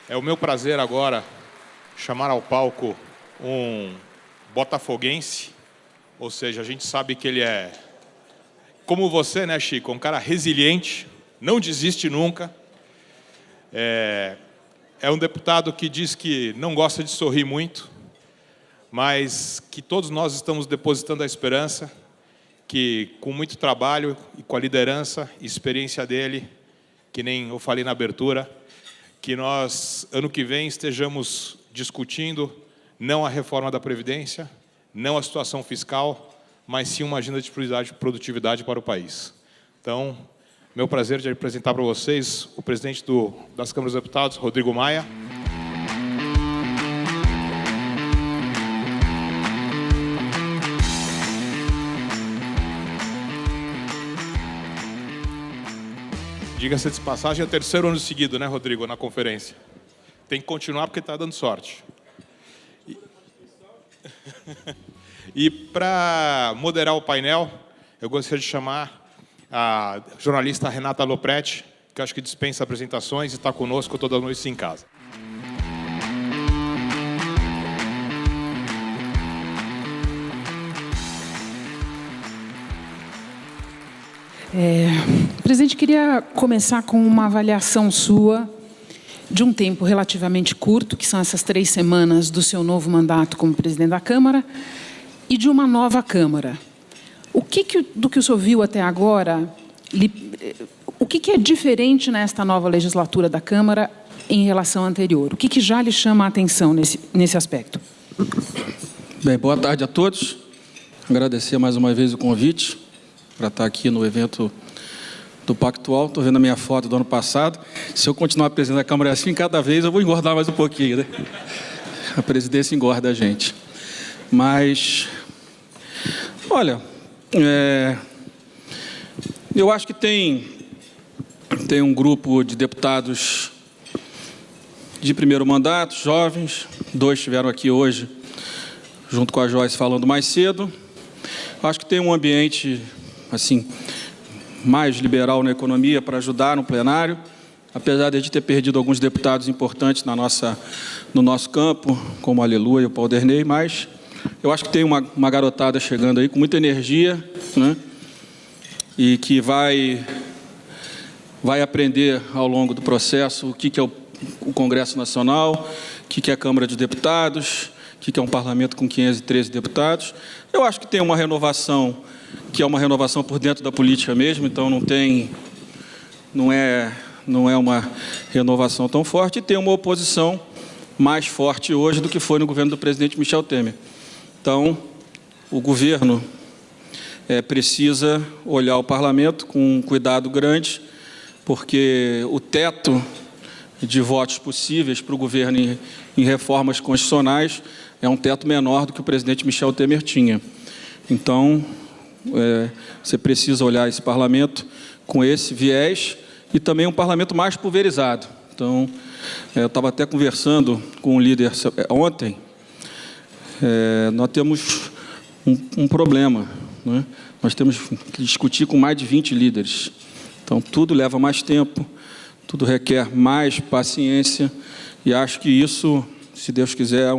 É o meu prazer agora chamar ao palco um botafoguense, ou seja, a gente sabe que ele é, como você, né, Chico, um cara resiliente, não desiste nunca. É um deputado que diz que não gosta de sorrir muito, mas que todos nós estamos depositando a esperança que, com muito trabalho e com a liderança e experiência dele, que nem eu falei na abertura, que nós, ano que vem, estejamos discutindo não a reforma da Previdência, não a situação fiscal, mas sim uma agenda de produtividade para o país. Então, meu prazer de apresentar para vocês o presidente das Câmaras dos Deputados, Rodrigo Maia. Diga-se de passagem, é o terceiro ano seguido, né, Rodrigo, na conferência. Tem que continuar porque está dando sorte. E para moderar o painel, eu gostaria de chamar a jornalista Renata Lopretti, que eu acho que dispensa apresentações e está conosco toda noite em casa. Presidente, queria começar com uma avaliação sua de um tempo relativamente curto, que são essas 3 semanas do seu novo mandato como presidente da Câmara, e de uma nova Câmara. Do que o senhor viu até agora, o que é diferente nesta nova legislatura da Câmara em relação à anterior? O que já lhe chama a atenção nesse aspecto? Bem, boa tarde a todos. Agradecer mais uma vez o convite para estar aqui no evento do Pactual. Estou vendo a minha foto do ano passado. Se eu continuar presidente da Câmara assim, cada vez eu vou engordar mais um pouquinho, né? A presidência engorda a gente. Mas, olha, eu acho que tem um grupo de deputados de primeiro mandato, jovens. 2 estiveram aqui hoje, junto com a Joyce, falando mais cedo. Acho que tem um ambiente assim, mais liberal na economia para ajudar no plenário, apesar de a gente ter perdido alguns deputados importantes no nosso campo, como a Aleluia e o Paulo Derney, mas eu acho que tem uma garotada chegando aí com muita energia, né? E que vai aprender ao longo do processo o que é o Congresso Nacional, o que é a Câmara de Deputados, o que é um parlamento com 513 deputados. Eu acho que tem uma renovação, que é uma renovação por dentro da política mesmo, então não é uma renovação tão forte, e tem uma oposição mais forte hoje do que foi no governo do presidente Michel Temer. Então, o governo precisa olhar o parlamento com um cuidado grande, porque o teto de votos possíveis para o governo em reformas constitucionais é um teto menor do que o presidente Michel Temer tinha. Então, você precisa olhar esse parlamento com esse viés e também um parlamento mais pulverizado. Então, eu estava até conversando com o líder ontem, nós temos um problema, né? Nós temos que discutir com mais de 20 líderes. Então, tudo leva mais tempo, tudo requer mais paciência, e acho que isso, se Deus quiser,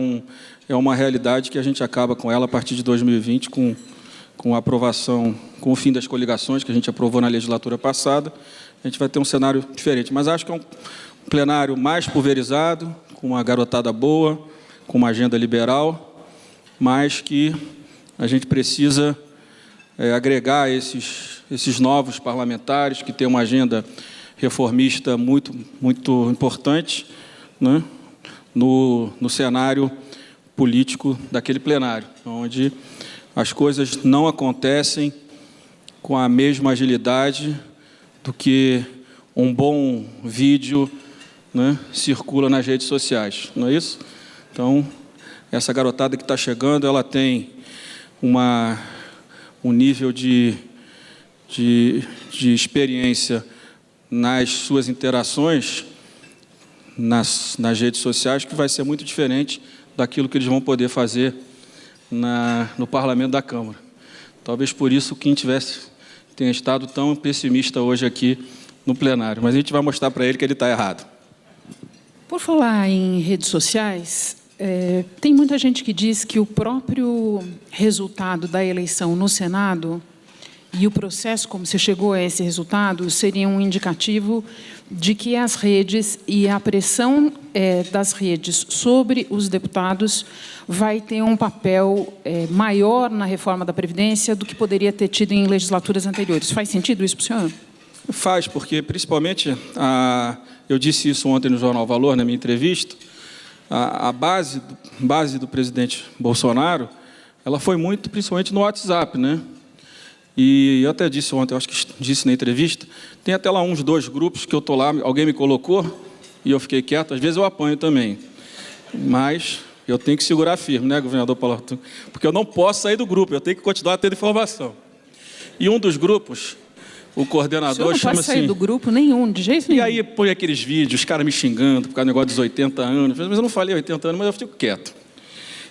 é uma realidade que a gente acaba com ela a partir de 2020, com a aprovação, com o fim das coligações que a gente aprovou na legislatura passada. A gente vai ter um cenário diferente, mas acho que é um plenário mais pulverizado, com uma garotada boa, com uma agenda liberal, mas que a gente precisa agregar esses novos parlamentares que têm uma agenda reformista muito, muito importante, né, no cenário político daquele plenário, onde as coisas não acontecem com a mesma agilidade do que um bom vídeo, né, circula nas redes sociais, não é isso? Então, essa garotada que está chegando, ela tem um nível de experiência nas suas interações nas redes sociais, que vai ser muito diferente daquilo que eles vão poder fazer no parlamento da Câmara. Talvez por isso o Kim tenha estado tão pessimista hoje aqui no plenário, mas a gente vai mostrar para ele que ele está errado. Por falar em redes sociais, tem muita gente que diz que o próprio resultado da eleição no Senado e o processo como se chegou a esse resultado seria um indicativo de que as redes e a pressão das redes sobre os deputados vai ter um papel maior na reforma da Previdência do que poderia ter tido em legislaturas anteriores. Faz sentido isso para o senhor? Faz, porque, principalmente, eu disse isso ontem no Jornal Valor, na minha entrevista, a base do presidente Bolsonaro, ela foi muito, principalmente, no WhatsApp, né? E eu até disse ontem, eu acho que disse na entrevista, tem até lá uns 2 grupos que eu estou lá, alguém me colocou e eu fiquei quieto, às vezes eu apanho também. Mas eu tenho que segurar firme, né, governador Paulo Arthur? Porque eu não posso sair do grupo, eu tenho que continuar tendo informação. E um dos grupos, o coordenador chama assim... O senhor não pode sair do grupo nenhum, de jeito nenhum. E aí põe aqueles vídeos, os caras me xingando por causa do negócio dos 80 anos. Mas eu não falei 80 anos, mas eu fico quieto.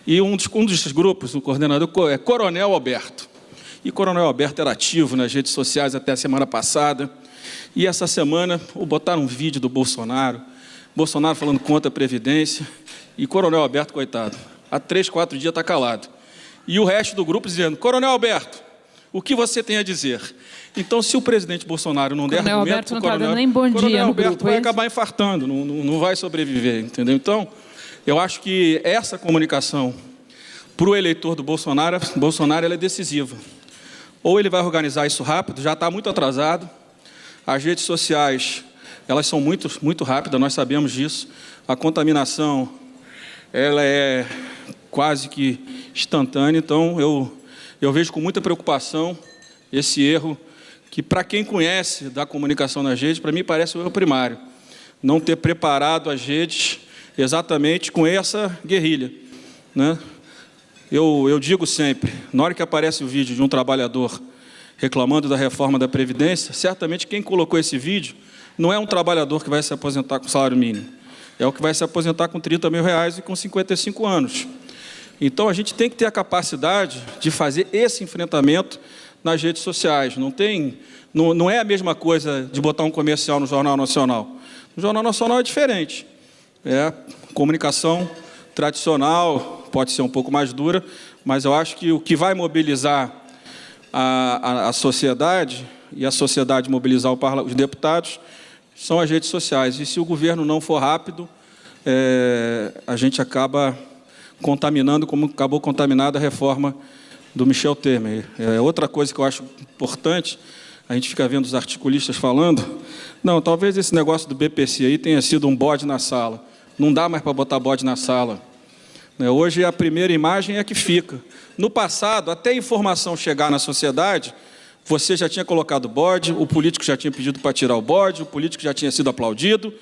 E um dos grupos, o coordenador, é Coronel Alberto. E Coronel Alberto era ativo nas redes sociais até a semana passada. E essa semana botaram um vídeo do Bolsonaro falando contra a Previdência. E Coronel Alberto, coitado, há 3, 4 dias está calado. E o resto do grupo dizendo, Coronel Alberto, o que você tem a dizer? Então, se o presidente Bolsonaro não der argumento... Alberto não está dando nem bom dia no Alberto grupo. Vai acabar infartando, não vai sobreviver, entendeu? Então, eu acho que essa comunicação para o eleitor do Bolsonaro ela é decisiva. Ou ele vai organizar isso rápido, já está muito atrasado. As redes sociais, elas são muito, muito rápidas, nós sabemos disso. A contaminação, ela é quase que instantânea. Então, eu vejo com muita preocupação esse erro, que para quem conhece da comunicação nas redes, para mim parece o erro primário. Não ter preparado as redes exatamente com essa guerrilha, né? Eu digo sempre, na hora que aparece o vídeo de um trabalhador reclamando da reforma da Previdência, certamente quem colocou esse vídeo não é um trabalhador que vai se aposentar com salário mínimo, é o que vai se aposentar com 30 mil reais e com 55 anos. Então, a gente tem que ter a capacidade de fazer esse enfrentamento nas redes sociais. Não é a mesma coisa de botar um comercial no Jornal Nacional. No Jornal Nacional é diferente. É comunicação tradicional, pode ser um pouco mais dura, mas eu acho que o que vai mobilizar a sociedade, e a sociedade mobilizar os deputados, são as redes sociais. E se o governo não for rápido, a gente acaba contaminando, como acabou contaminada a reforma do Michel Temer. Outra coisa que eu acho importante, a gente fica vendo os articulistas falando, não, talvez esse negócio do BPC aí tenha sido um bode na sala. Não dá mais para botar bode na sala. Hoje a primeira imagem é que fica. No passado, até a informação chegar na sociedade, você já tinha colocado bode, o político já tinha pedido para tirar o bode, o político já tinha sido aplaudido,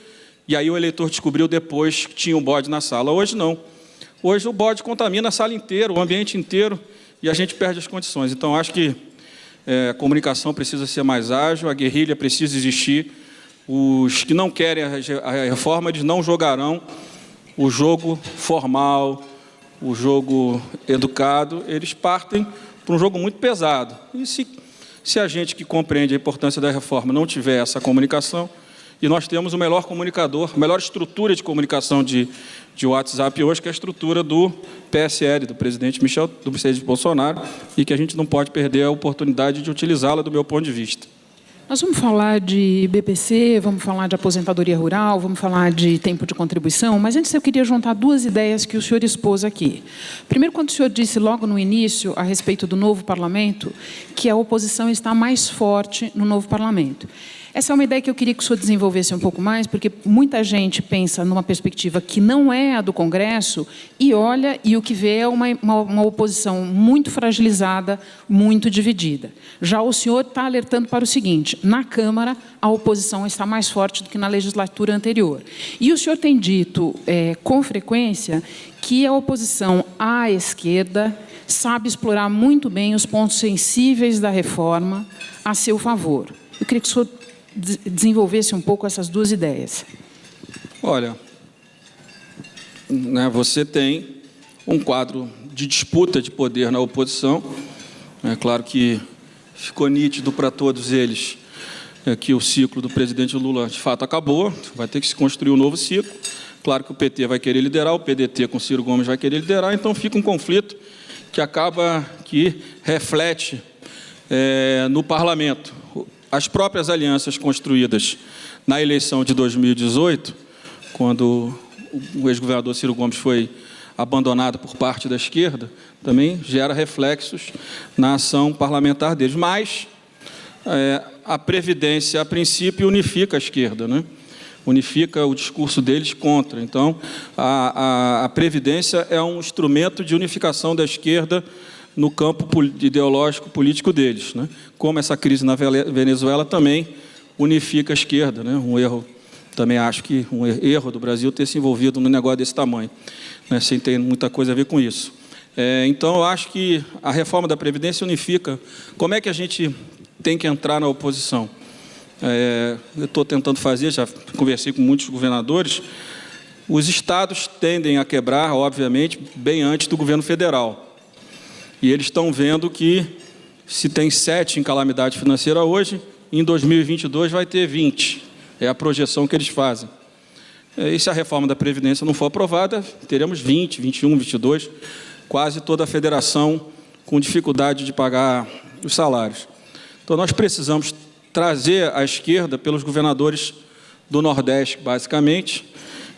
e aí o eleitor descobriu depois que tinha um bode na sala. Hoje não. Hoje o bode contamina a sala inteira, o ambiente inteiro, e a gente perde as condições. Então, acho que a comunicação precisa ser mais ágil, a guerrilha precisa existir. Os que não querem a reforma, eles não jogarão o jogo formal, o jogo educado, eles partem para um jogo muito pesado. E se a gente que compreende a importância da reforma não tiver essa comunicação, e nós temos o melhor comunicador, a melhor estrutura de comunicação de WhatsApp hoje, que é a estrutura do PSL, do presidente Bolsonaro, e que a gente não pode perder a oportunidade de utilizá-la, do meu ponto de vista. Nós vamos falar de BPC, vamos falar de aposentadoria rural, vamos falar de tempo de contribuição, mas antes eu queria juntar 2 ideias que o senhor expôs aqui. Primeiro, quando o senhor disse logo no início, a respeito do novo parlamento, que a oposição está mais forte no novo parlamento. Essa é uma ideia que eu queria que o senhor desenvolvesse um pouco mais, porque muita gente pensa numa perspectiva que não é a do Congresso e olha e o que vê é uma oposição muito fragilizada, muito dividida. Já o senhor está alertando para o seguinte, na Câmara a oposição está mais forte do que na legislatura anterior. E o senhor tem dito com frequência que a oposição à esquerda sabe explorar muito bem os pontos sensíveis da reforma a seu favor. Eu queria que o senhor desenvolvesse um pouco essas 2 ideias. Olha, você tem um quadro de disputa de poder na oposição. É claro que ficou nítido para todos eles que o ciclo do presidente Lula, de fato, acabou. Vai ter que se construir um novo ciclo. Claro que o PT vai querer liderar, o PDT com Ciro Gomes vai querer liderar, então fica um conflito que reflete no parlamento. As próprias alianças construídas na eleição de 2018, quando o ex-governador Ciro Gomes foi abandonado por parte da esquerda, também gera reflexos na ação parlamentar deles. Mas a Previdência, a princípio, unifica a esquerda, né? Unifica o discurso deles contra. Então, a Previdência é um instrumento de unificação da esquerda no campo ideológico político deles, né? Como essa crise na Venezuela também unifica a esquerda, né? Um erro, também acho que um erro do Brasil ter se envolvido num negócio desse tamanho, né? Sem ter muita coisa a ver com isso. Então, eu acho que a reforma da Previdência unifica. Como é que a gente tem que entrar na oposição? Eu estou tentando fazer, já conversei com muitos governadores, os estados tendem a quebrar, obviamente, bem antes do governo federal. E eles estão vendo que, se tem 7 em calamidade financeira hoje, em 2022 vai ter 20. É a projeção que eles fazem. E se a reforma da Previdência não for aprovada, teremos 20, 21, 22, quase toda a federação com dificuldade de pagar os salários. Então, nós precisamos trazer a esquerda pelos governadores do Nordeste, basicamente,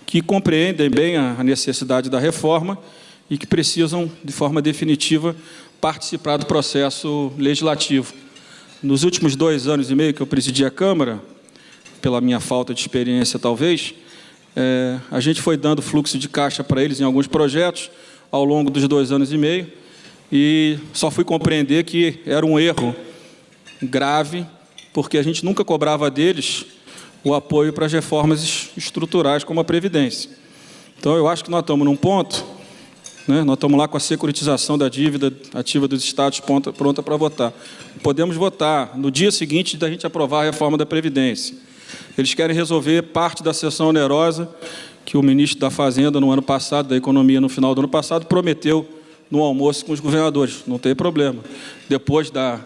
que compreendem bem a necessidade da reforma e que precisam, de forma definitiva, participar do processo legislativo. Nos últimos 2 anos e meio que eu presidi a Câmara, pela minha falta de experiência, talvez, a gente foi dando fluxo de caixa para eles em alguns projetos ao longo dos 2 anos e meio e só fui compreender que era um erro grave, porque a gente nunca cobrava deles o apoio para as reformas estruturais, como a Previdência. Então, eu acho que nós estamos num ponto, né, nós estamos lá com a securitização da dívida ativa dos estados pronta para votar. Podemos votar no dia seguinte da gente aprovar a reforma da Previdência. Eles querem resolver parte da cessão onerosa que o ministro da Fazenda, no ano passado, da Economia, no final do ano passado, prometeu no almoço com os governadores. Não tem problema. Depois da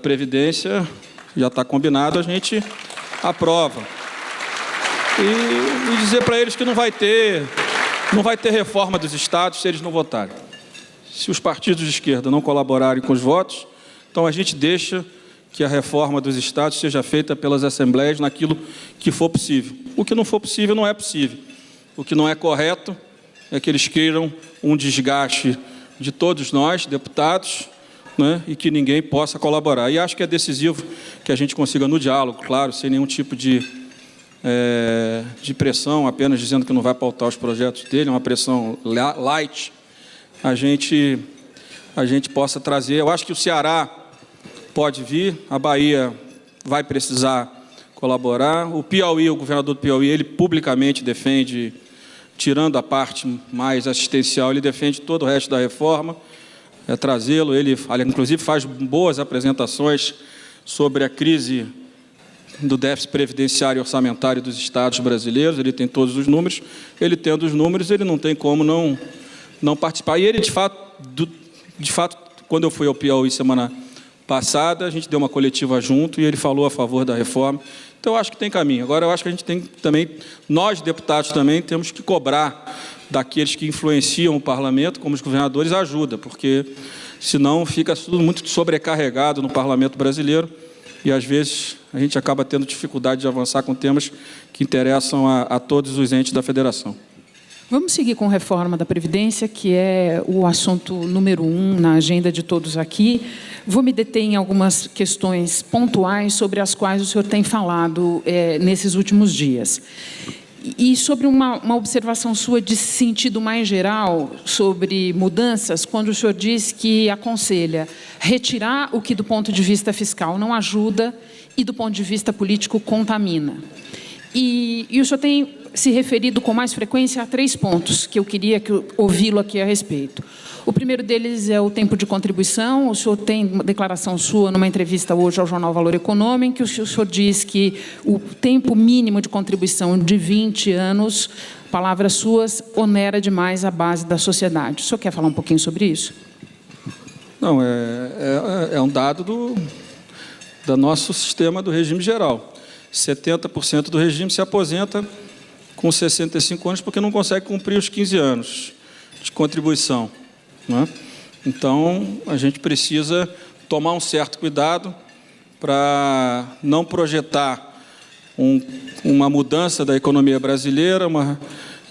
Previdência, já está combinado, a gente aprova. E dizer para eles que não vai ter reforma dos estados se eles não votarem. Se os partidos de esquerda não colaborarem com os votos, então a gente deixa que a reforma dos estados seja feita pelas assembleias naquilo que for possível. O que não for possível, não é possível. O que não é correto é que eles queiram um desgaste de todos nós, deputados, né, e que ninguém possa colaborar. E acho que é decisivo que a gente consiga, no diálogo, claro, sem nenhum tipo de pressão, apenas dizendo que não vai pautar os projetos dele, uma pressão light, a gente possa trazer. Eu acho que o Ceará pode vir, a Bahia vai precisar colaborar. O Piauí, o governador do Piauí, ele publicamente defende, tirando a parte mais assistencial, ele defende todo o resto da reforma, trazê-lo. Ele, inclusive, faz boas apresentações sobre a crise do déficit previdenciário e orçamentário dos estados brasileiros. Ele tem todos os números. Ele tendo os números, ele não tem como não participar. E ele, de fato, quando eu fui ao Piauí semana passada, a gente deu uma coletiva junto e ele falou a favor da reforma. Então, eu acho que tem caminho. Agora, eu acho que a gente tem também, nós, deputados, também temos que cobrar daqueles que influenciam o parlamento, como os governadores, ajuda, porque senão fica tudo muito sobrecarregado no parlamento brasileiro e, às vezes, a gente acaba tendo dificuldade de avançar com temas que interessam a todos os entes da federação. Vamos seguir com a reforma da Previdência, que é o assunto número 1 na agenda de todos aqui. Vou me deter em algumas questões pontuais sobre as quais o senhor tem falado nesses últimos dias. E sobre uma observação sua de sentido mais geral sobre mudanças, quando o senhor diz que aconselha retirar o que do ponto de vista fiscal não ajuda e do ponto de vista político contamina. E o senhor tem se referido com mais frequência a 3 pontos que eu queria ouvi-lo aqui a respeito. O primeiro deles é o tempo de contribuição. O senhor tem uma declaração sua numa entrevista hoje ao jornal Valor Econômico, que o senhor diz que o tempo mínimo de contribuição de 20 anos, palavras suas, onera demais a base da sociedade. O senhor quer falar um pouquinho sobre isso? Não, é um dado do nosso sistema do regime geral. 70% do regime se aposenta com 65 anos porque não consegue cumprir os 15 anos de contribuição, né? Então, a gente precisa tomar um certo cuidado para não projetar uma mudança da economia brasileira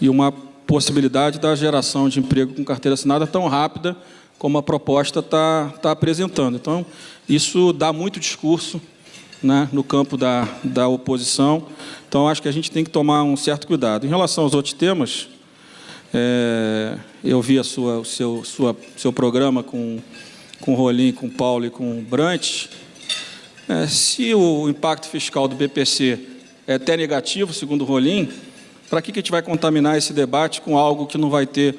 e uma possibilidade da geração de emprego com carteira assinada tão rápida como a proposta está apresentando. Então, isso dá muito discurso, né, no campo da oposição. Então, acho que a gente tem que tomar um certo cuidado. Em relação aos outros temas, eu vi o seu programa com o Rolim, com o Paulo e com o Brant. Se o impacto fiscal do BPC é até negativo, segundo o Rolim, para que a gente vai contaminar esse debate com algo que não vai ter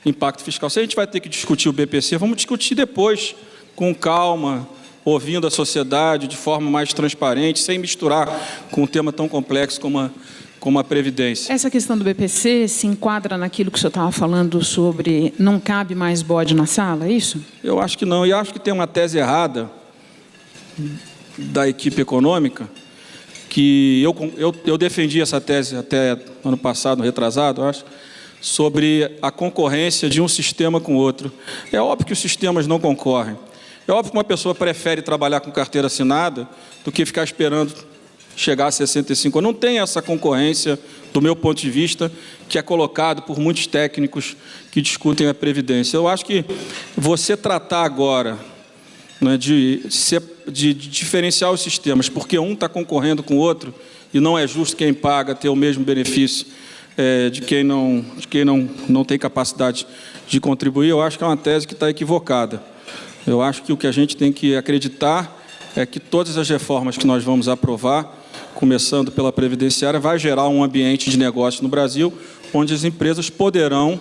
impacto fiscal? Se a gente vai ter que discutir o BPC, vamos discutir depois, com calma, ouvindo a sociedade de forma mais transparente, sem misturar com um tema tão complexo como a Previdência. Essa questão do BPC se enquadra naquilo que o senhor estava falando sobre não cabe mais bode na sala, é isso? Eu acho que não, e acho que tem uma tese errada da equipe econômica, que eu defendi essa tese até ano passado, retrasado, eu acho, sobre a concorrência de um sistema com o outro. É óbvio que os sistemas não concorrem. É óbvio que uma pessoa prefere trabalhar com carteira assinada do que ficar esperando chegar a 65 anos. Não tem essa concorrência, do meu ponto de vista, que é colocado por muitos técnicos que discutem a Previdência. Eu acho que você tratar agora, né, de diferenciar os sistemas, porque um está concorrendo com o outro, e não é justo quem paga ter o mesmo benefício de quem não tem capacidade de contribuir, eu acho que é uma tese que está equivocada. Eu acho que o que a gente tem que acreditar é que todas as reformas que nós vamos aprovar, começando pela Previdenciária, vai gerar um ambiente de negócio no Brasil, onde as empresas poderão,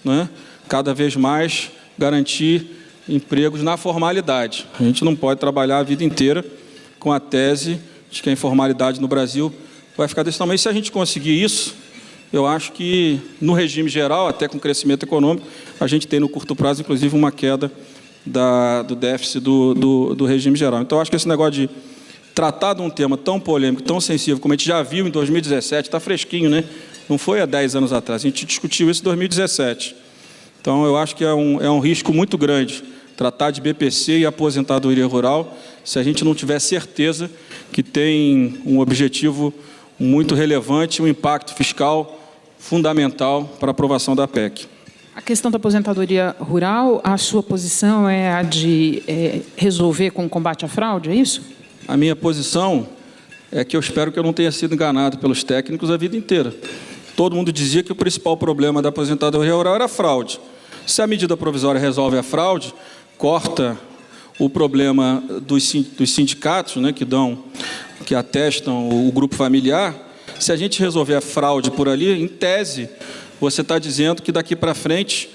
né, cada vez mais garantir empregos na formalidade. A gente não pode trabalhar a vida inteira com a tese de que a informalidade no Brasil vai ficar desse tamanho. E se a gente conseguir isso, eu acho que, no regime geral, até com crescimento econômico, a gente tem, no curto prazo, inclusive, uma queda do déficit do regime geral. Então, eu acho que esse negócio de tratar de um tema tão polêmico, tão sensível, como a gente já viu em 2017, está fresquinho, né? Não foi há 10 anos atrás, a gente discutiu isso em 2017. Então, eu acho que é um risco muito grande tratar de BPC e aposentadoria rural se a gente não tiver certeza que tem um objetivo muito relevante, um impacto fiscal fundamental para a aprovação da PEC. A questão da aposentadoria rural, a sua posição é a de resolver com o combate à fraude, é isso? A minha posição é que eu espero que eu não tenha sido enganado pelos técnicos a vida inteira. Todo mundo dizia que o principal problema da aposentadoria rural era a fraude. Se a medida provisória resolve a fraude, corta o problema dos sindicatos, né, que atestam o grupo familiar. Se a gente resolver a fraude por ali, em tese, você está dizendo que daqui para frente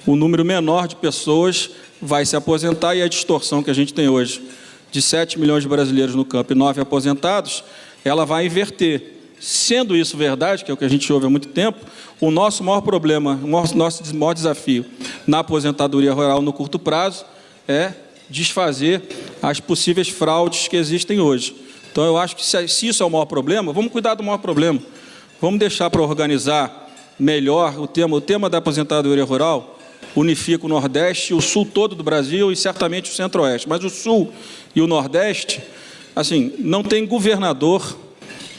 o número menor de pessoas vai se aposentar, e a distorção que a gente tem hoje de 7 milhões de brasileiros no campo e 9 aposentados, ela vai inverter. Sendo isso verdade, que é o que a gente ouve há muito tempo, o nosso maior problema, o nosso maior desafio na aposentadoria rural no curto prazo é desfazer as possíveis fraudes que existem hoje. Então, eu acho que se isso é o maior problema, vamos cuidar do maior problema. Vamos deixar para organizar melhor o tema da aposentadoria rural, unifica o Nordeste, o Sul todo do Brasil e certamente o Centro-Oeste. Mas o Sul e o Nordeste, assim, não tem governador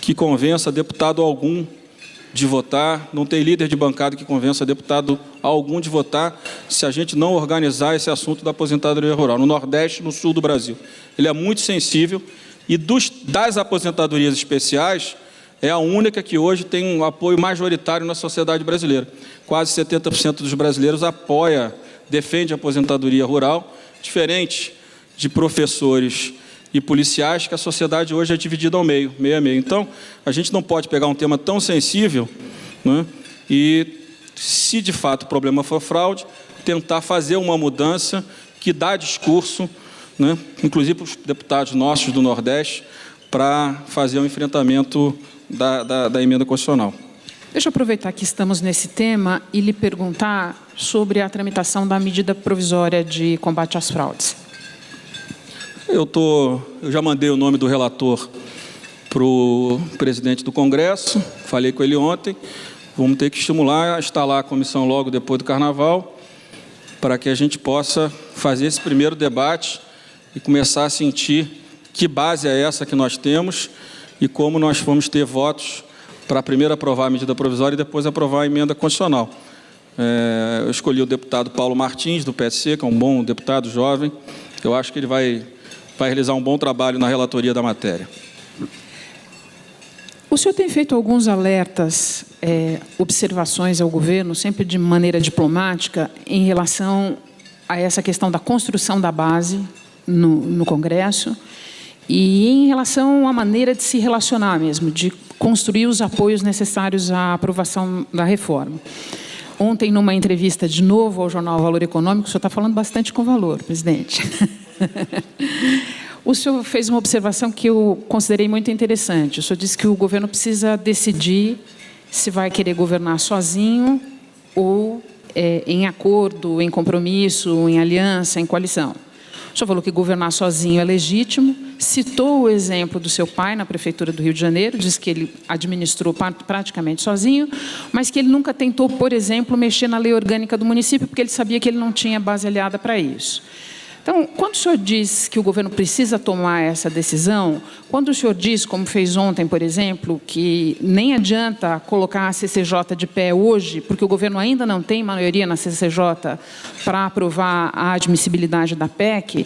que convença deputado algum de votar, não tem líder de bancada que convença deputado algum de votar, se a gente não organizar esse assunto da aposentadoria rural, no Nordeste e no Sul do Brasil. Ele é muito sensível, e das aposentadorias especiais, é a única que hoje tem um apoio majoritário na sociedade brasileira. Quase 70% dos brasileiros defende a aposentadoria rural, diferente de professores e policiais, que a sociedade hoje é dividida ao meio a meio. Então, a gente não pode pegar um tema tão sensível, né, e, se de fato o problema for fraude, tentar fazer uma mudança que dá discurso, né, inclusive para os deputados nossos do Nordeste, para fazer o enfrentamento da emenda constitucional. Deixa eu aproveitar que estamos nesse tema e lhe perguntar sobre a tramitação da medida provisória de combate às fraudes. Eu já mandei o nome do relator para o presidente do Congresso, falei com ele ontem. Vamos ter que estimular a instalar a comissão logo depois do Carnaval, para que a gente possa fazer esse primeiro debate e começar a sentir que base é essa que nós temos e como nós vamos ter votos para primeiro aprovar a medida provisória e depois aprovar a emenda constitucional. Eu escolhi o deputado Paulo Martins, do PSC, que é um bom deputado jovem. Eu acho que ele vai realizar um bom trabalho na relatoria da matéria. O senhor tem feito alguns alertas, observações ao governo, sempre de maneira diplomática, em relação a essa questão da construção da base no Congresso e em relação à maneira de se relacionar mesmo, de construir os apoios necessários à aprovação da reforma. Ontem, numa entrevista de novo ao jornal Valor Econômico, o senhor está falando bastante com valor, presidente. O senhor fez uma observação que eu considerei muito interessante. O senhor disse que o governo precisa decidir se vai querer governar sozinho ou em acordo, em compromisso, em aliança, em coalição. O senhor falou que governar sozinho é legítimo, citou o exemplo do seu pai na Prefeitura do Rio de Janeiro, disse que ele administrou praticamente sozinho, mas que ele nunca tentou, por exemplo, mexer na lei orgânica do município, porque ele sabia que ele não tinha base aliada para isso. Então, quando o senhor diz que o governo precisa tomar essa decisão, quando o senhor diz, como fez ontem, por exemplo, que nem adianta colocar a CCJ de pé hoje, porque o governo ainda não tem maioria na CCJ para aprovar a admissibilidade da PEC,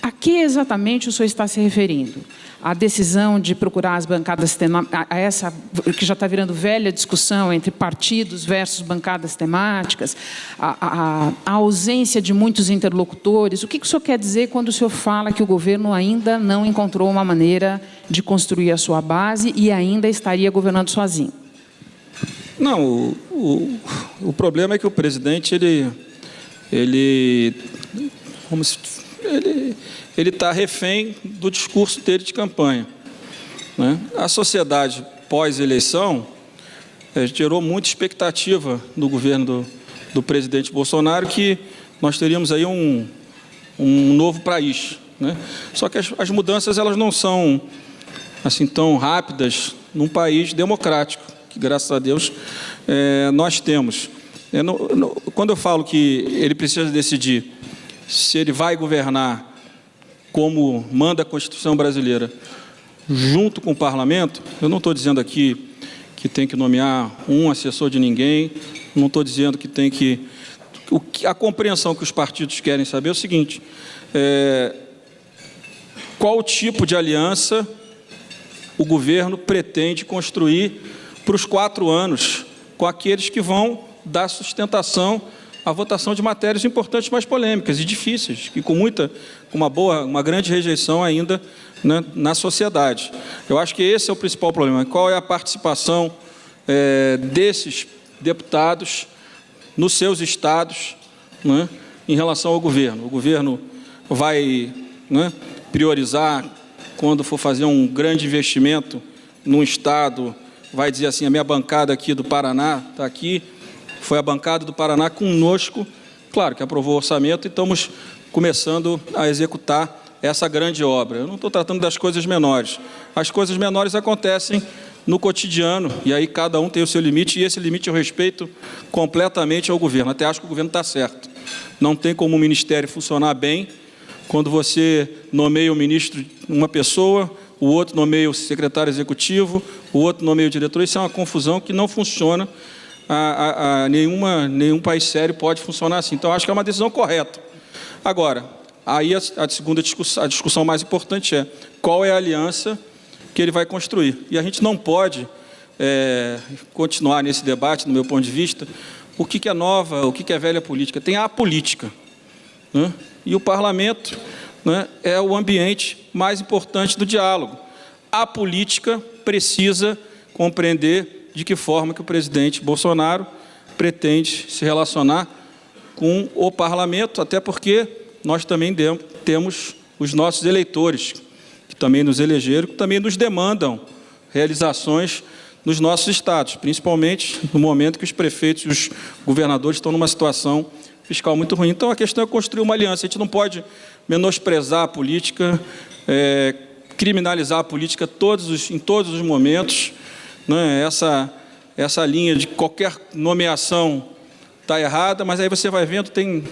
a que exatamente o senhor está se referindo? A decisão de procurar as bancadas temáticas, a essa que já está virando velha discussão entre partidos versus bancadas temáticas, a ausência de muitos interlocutores. O que o senhor quer dizer quando o senhor fala que o governo ainda não encontrou uma maneira de construir a sua base e ainda estaria governando sozinho? Não, o problema é que o presidente, ele está refém do discurso dele de campanha, né? A sociedade pós-eleição gerou muita expectativa no governo do presidente Bolsonaro que nós teríamos aí um novo país, né? Só que as mudanças elas não são assim tão rápidas num país democrático, que graças a Deus nós temos. Quando eu falo que ele precisa decidir se ele vai governar como manda a Constituição brasileira, junto com o Parlamento, eu não estou dizendo aqui que tem que nomear um assessor de ninguém, não estou dizendo que tem que... A compreensão que os partidos querem saber é o seguinte, qual tipo de aliança o governo pretende construir para os 4 anos com aqueles que vão dar sustentação a votação de matérias importantes, mais polêmicas e difíceis, e com uma grande rejeição ainda, né, na sociedade. Eu acho que esse é o principal problema. Qual é a participação desses deputados nos seus estados, né, em relação ao governo? O governo vai, né, priorizar, quando for fazer um grande investimento num estado, vai dizer assim, a minha bancada aqui do Paraná está aqui, foi a bancada do Paraná conosco, claro que aprovou o orçamento e estamos começando a executar essa grande obra. Eu não estou tratando das coisas menores. As coisas menores acontecem no cotidiano, e aí cada um tem o seu limite, e esse limite eu respeito completamente ao governo. Até acho que o governo está certo. Não tem como o ministério funcionar bem quando você nomeia o ministro uma pessoa, o outro nomeia o secretário executivo, o outro nomeia o diretor. Isso é uma confusão que não funciona. Nenhum país sério pode funcionar assim. Então, acho que é uma decisão correta. Agora, aí a discussão mais importante é qual é a aliança que ele vai construir. E a gente não pode continuar nesse debate, no meu ponto de vista, o que é nova, o que é velha política. Tem a política, né? E o parlamento, né, é o ambiente mais importante do diálogo. A política precisa compreender de que forma que o presidente Bolsonaro pretende se relacionar com o parlamento, até porque nós também temos os nossos eleitores, que também nos elegeram, que também nos demandam realizações nos nossos estados, principalmente no momento que os prefeitos e os governadores estão numa situação fiscal muito ruim. Então, a questão é construir uma aliança. A gente não pode menosprezar a política, criminalizar a política em todos os momentos, né? essa linha de qualquer nomeação está errada, mas aí você vai vendo, tem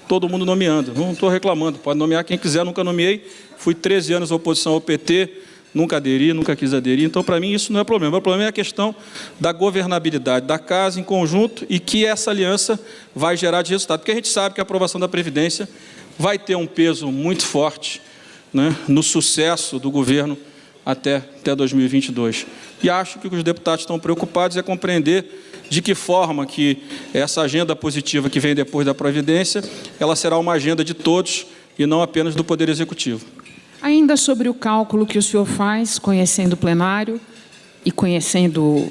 todo mundo nomeando. Não estou reclamando, pode nomear quem quiser, nunca nomeei. Fui 13 anos oposição ao PT, nunca aderi, nunca quis aderir. Então, para mim, isso não é problema. O problema é a questão da governabilidade da casa em conjunto e que essa aliança vai gerar de resultado. Porque a gente sabe que a aprovação da Previdência vai ter um peso muito forte, né, no sucesso do governo até 2022. E acho que o que os deputados estão preocupados é compreender de que forma que essa agenda positiva que vem depois da Previdência, ela será uma agenda de todos e não apenas do Poder Executivo. Ainda sobre o cálculo que o senhor faz, conhecendo o plenário e conhecendo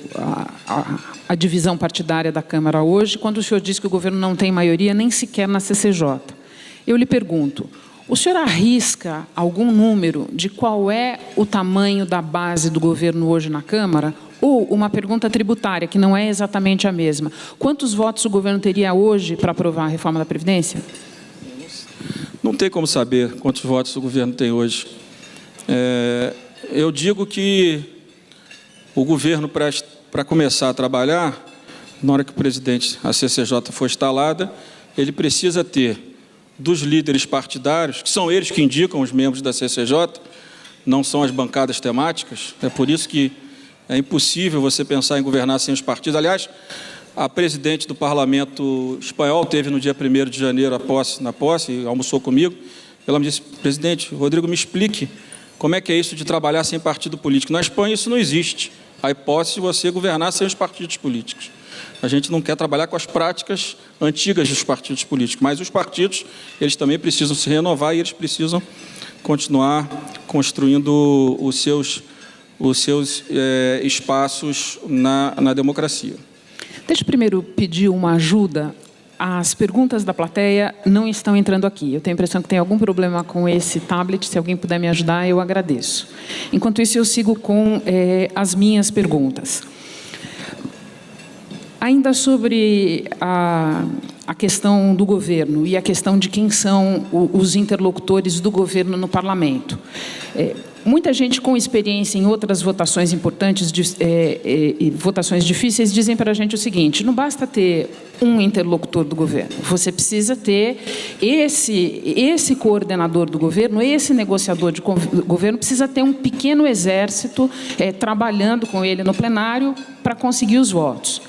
a divisão partidária da Câmara hoje, quando o senhor diz que o governo não tem maioria nem sequer na CCJ, eu lhe pergunto, o senhor arrisca algum número de qual é o tamanho da base do governo hoje na Câmara? Ou uma pergunta tributária, que não é exatamente a mesma. Quantos votos o governo teria hoje para aprovar a reforma da Previdência? Não tem como saber quantos votos o governo tem hoje. Eu digo que o governo, para começar a trabalhar, na hora que o presidente, a CCJ for instalada, ele precisa ter dos líderes partidários, que são eles que indicam os membros da CCJ, não são as bancadas temáticas. É por isso que é impossível você pensar em governar sem os partidos. Aliás, a presidente do Parlamento espanhol teve no dia 1º de janeiro na posse, almoçou comigo. Ela me disse, presidente, Rodrigo, me explique como é que é isso de trabalhar sem partido político. Na Espanha isso não existe, a hipótese de você governar sem os partidos políticos. A gente não quer trabalhar com as práticas antigas dos partidos políticos, mas os partidos, eles também precisam se renovar e eles precisam continuar construindo os seus espaços na democracia. Deixa eu primeiro pedir uma ajuda. As perguntas da plateia não estão entrando aqui. Eu tenho a impressão que tem algum problema com esse tablet. Se alguém puder me ajudar, eu agradeço. Enquanto isso, eu sigo com as minhas perguntas. Ainda sobre a questão do governo e a questão de quem são os interlocutores do governo no parlamento. Muita gente com experiência em outras votações importantes, votações difíceis, dizem para a gente o seguinte, não basta ter um interlocutor do governo, você precisa ter esse coordenador do governo, esse negociador de governo, precisa ter um pequeno exército trabalhando com ele no plenário para conseguir os votos.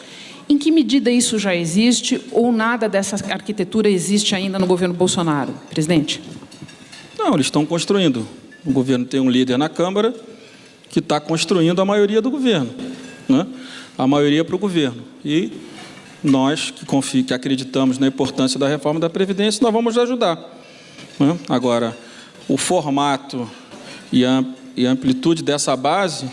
Em que medida isso já existe ou nada dessa arquitetura existe ainda no governo Bolsonaro, presidente? Não, eles estão construindo. O governo tem um líder na Câmara que está construindo a maioria do governo, né? A maioria para o governo. E nós, que acreditamos na importância da reforma da Previdência, nós vamos ajudar, né? Agora, o formato e a amplitude dessa base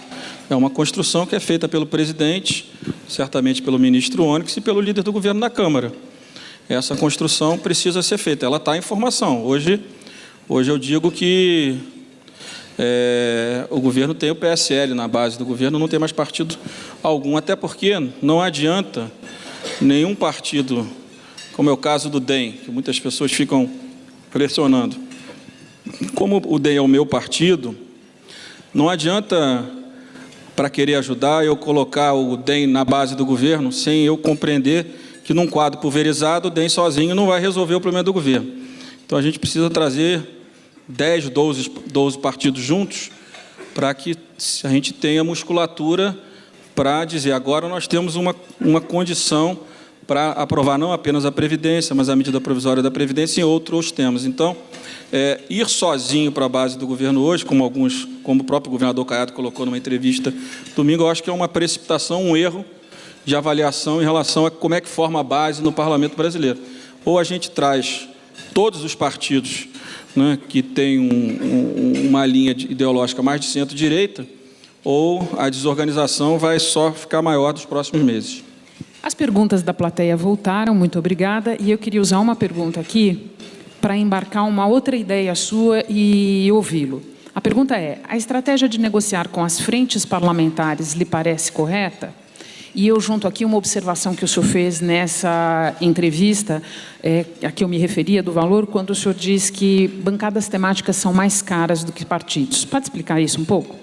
é uma construção que é feita pelo presidente, certamente pelo ministro Onyx e pelo líder do governo na Câmara. Essa construção precisa ser feita, ela está em formação. Hoje eu digo que o governo tem o PSL na base do governo, não tem mais partido algum, até porque não adianta nenhum partido, como é o caso do DEM, que muitas pessoas ficam pressionando. Como o DEM é o meu partido, não adianta, para querer ajudar, eu colocar o DEM na base do governo, sem eu compreender que num quadro pulverizado, o DEM sozinho não vai resolver o problema do governo. Então a gente precisa trazer 10, 12 partidos juntos, para que a gente tenha musculatura para dizer, agora nós temos uma condição para aprovar não apenas a Previdência, mas a medida provisória da Previdência e outros temas. Então, ir sozinho para a base do governo hoje, como o próprio governador Caiado colocou numa entrevista domingo, eu acho que é uma precipitação, um erro de avaliação em relação a como é que forma a base no parlamento brasileiro. Ou a gente traz todos os partidos, né, que têm uma linha ideológica mais de centro-direita, ou a desorganização vai só ficar maior nos próximos meses. As perguntas da plateia voltaram, muito obrigada, e eu queria usar uma pergunta aqui para embarcar uma outra ideia sua e ouvi-lo. A pergunta é, a estratégia de negociar com as frentes parlamentares lhe parece correta? E eu junto aqui uma observação que o senhor fez nessa entrevista, a que eu me referia do valor, quando o senhor diz que bancadas temáticas são mais caras do que partidos. Pode explicar isso um pouco?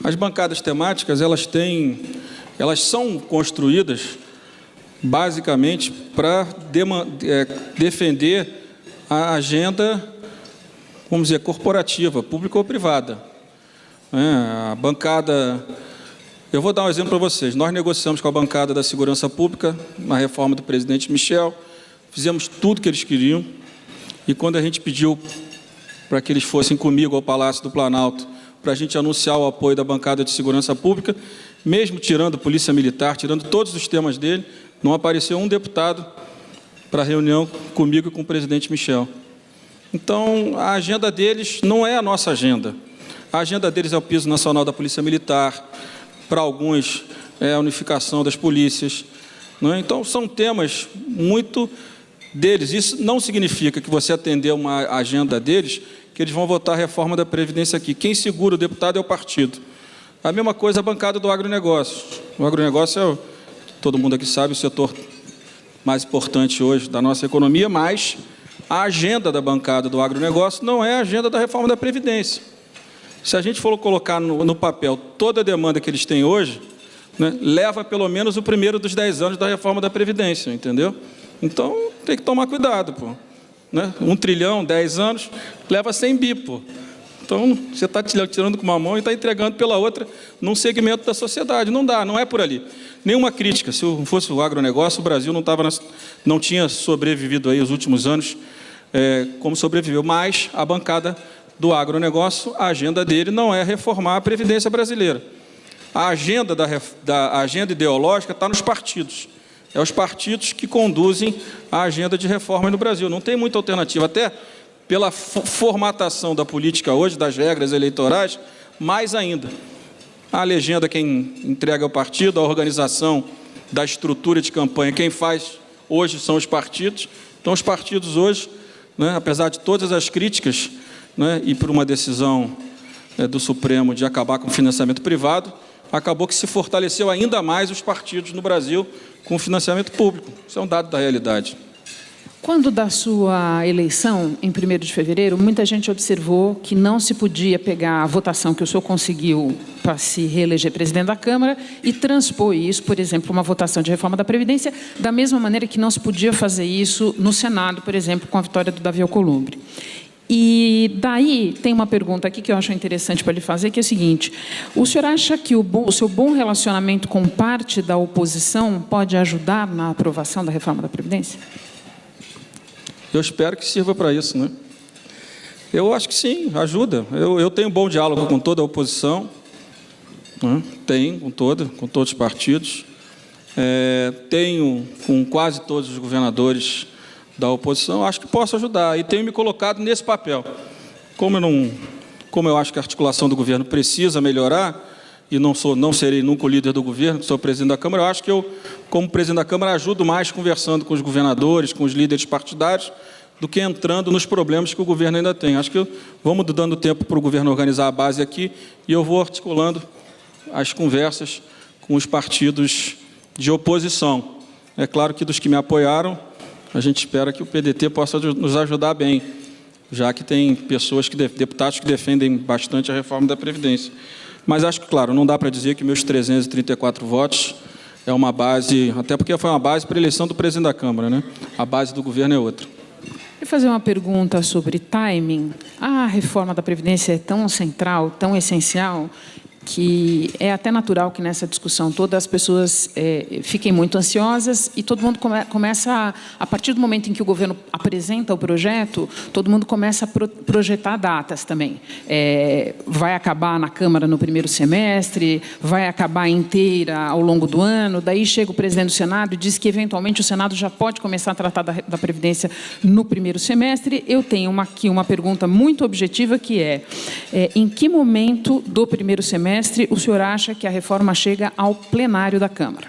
As bancadas temáticas, elas têm elas são construídas basicamente para defender a agenda, vamos dizer, corporativa, pública ou privada. A bancada... Eu vou dar um exemplo para vocês. Nós negociamos com a bancada da Segurança Pública na reforma do presidente Michel, fizemos tudo que eles queriam, e quando a gente pediu para que eles fossem comigo ao Palácio do Planalto, para a gente anunciar o apoio da bancada de Segurança Pública, mesmo tirando Polícia Militar, tirando todos os temas dele, não apareceu um deputado para a reunião comigo e com o presidente Michel. Então, a agenda deles não é a nossa agenda. A agenda deles é o piso nacional da Polícia Militar, para alguns é a unificação das polícias. Não é? Então, são temas muito deles. Isso não significa que você atender uma agenda deles, que eles vão votar a reforma da Previdência aqui. Quem segura o deputado é o partido. A mesma coisa a bancada do agronegócio. O agronegócio todo mundo aqui sabe, o setor mais importante hoje da nossa economia, mas a agenda da bancada do agronegócio não é a agenda da reforma da Previdência. Se a gente for colocar no papel toda a demanda que eles têm hoje, né, leva pelo menos o primeiro dos 10 anos da reforma da Previdência, entendeu? Então, tem que tomar cuidado, pô. Né? 1 trilhão, 10 anos, leva 100 bi, pô. Então, você está tirando com uma mão e está entregando pela outra num segmento da sociedade. Não dá, não é por ali. Nenhuma crítica. Se não fosse o agronegócio, o Brasil não tinha sobrevivido aí os últimos anos como sobreviveu. Mas a bancada do agronegócio, a agenda dele não é reformar a Previdência brasileira. A agenda, a agenda ideológica está nos partidos. É os partidos que conduzem a agenda de reforma no Brasil. Não tem muita alternativa. Até pela formatação da política hoje, das regras eleitorais, mais ainda. A legenda quem entrega ao partido, a organização da estrutura de campanha, quem faz hoje são os partidos. Então, os partidos hoje, né, apesar de todas as críticas, né, e por uma decisão do Supremo de acabar com o financiamento privado, acabou que se fortaleceu ainda mais os partidos no Brasil com financiamento público. Isso é um dado da realidade. Quando da sua eleição, em 1º de fevereiro, muita gente observou que não se podia pegar a votação que o senhor conseguiu para se reeleger presidente da Câmara e transpor isso, por exemplo, uma votação de reforma da Previdência, da mesma maneira que não se podia fazer isso no Senado, por exemplo, com a vitória do Davi Alcolumbre. E daí tem uma pergunta aqui que eu acho interessante para lhe fazer, que é o seguinte: o senhor acha que o seu bom relacionamento com parte da oposição pode ajudar na aprovação da reforma da Previdência? Eu espero que sirva para isso, né? Eu acho que sim, ajuda. Eu tenho um bom diálogo com toda a oposição, né? Tenho com todos os partidos, tenho com quase todos os governadores da oposição, acho que posso ajudar, e tenho me colocado nesse papel. Como eu acho que a articulação do governo precisa melhorar, e não serei nunca o líder do governo, sou presidente da Câmara, eu acho que eu, como presidente da Câmara, ajudo mais conversando com os governadores, com os líderes partidários, do que entrando nos problemas que o governo ainda tem. Acho que vamos dando tempo para o governo organizar a base aqui, e eu vou articulando as conversas com os partidos de oposição. É claro que dos que me apoiaram, a gente espera que o PDT possa nos ajudar bem, já que tem deputados que defendem bastante a reforma da Previdência. Mas acho que, claro, não dá para dizer que meus 334 votos é uma base, até porque foi uma base para a eleição do presidente da Câmara, né? A base do governo é outra. Quero fazer uma pergunta sobre timing. A reforma da Previdência é tão central, tão essencial, que é até natural que nessa discussão todas as pessoas fiquem muito ansiosas e todo mundo começa, a partir do momento em que o governo apresenta o projeto, todo mundo começa a projetar datas também. Vai acabar na Câmara no 1º semestre, vai acabar inteira ao longo do ano, daí chega o presidente do Senado e diz que, eventualmente, o Senado já pode começar a tratar da Previdência no 1º semestre. Eu tenho aqui uma pergunta muito objetiva, que em que momento do 1º semestre o senhor acha que a reforma chega ao plenário da Câmara?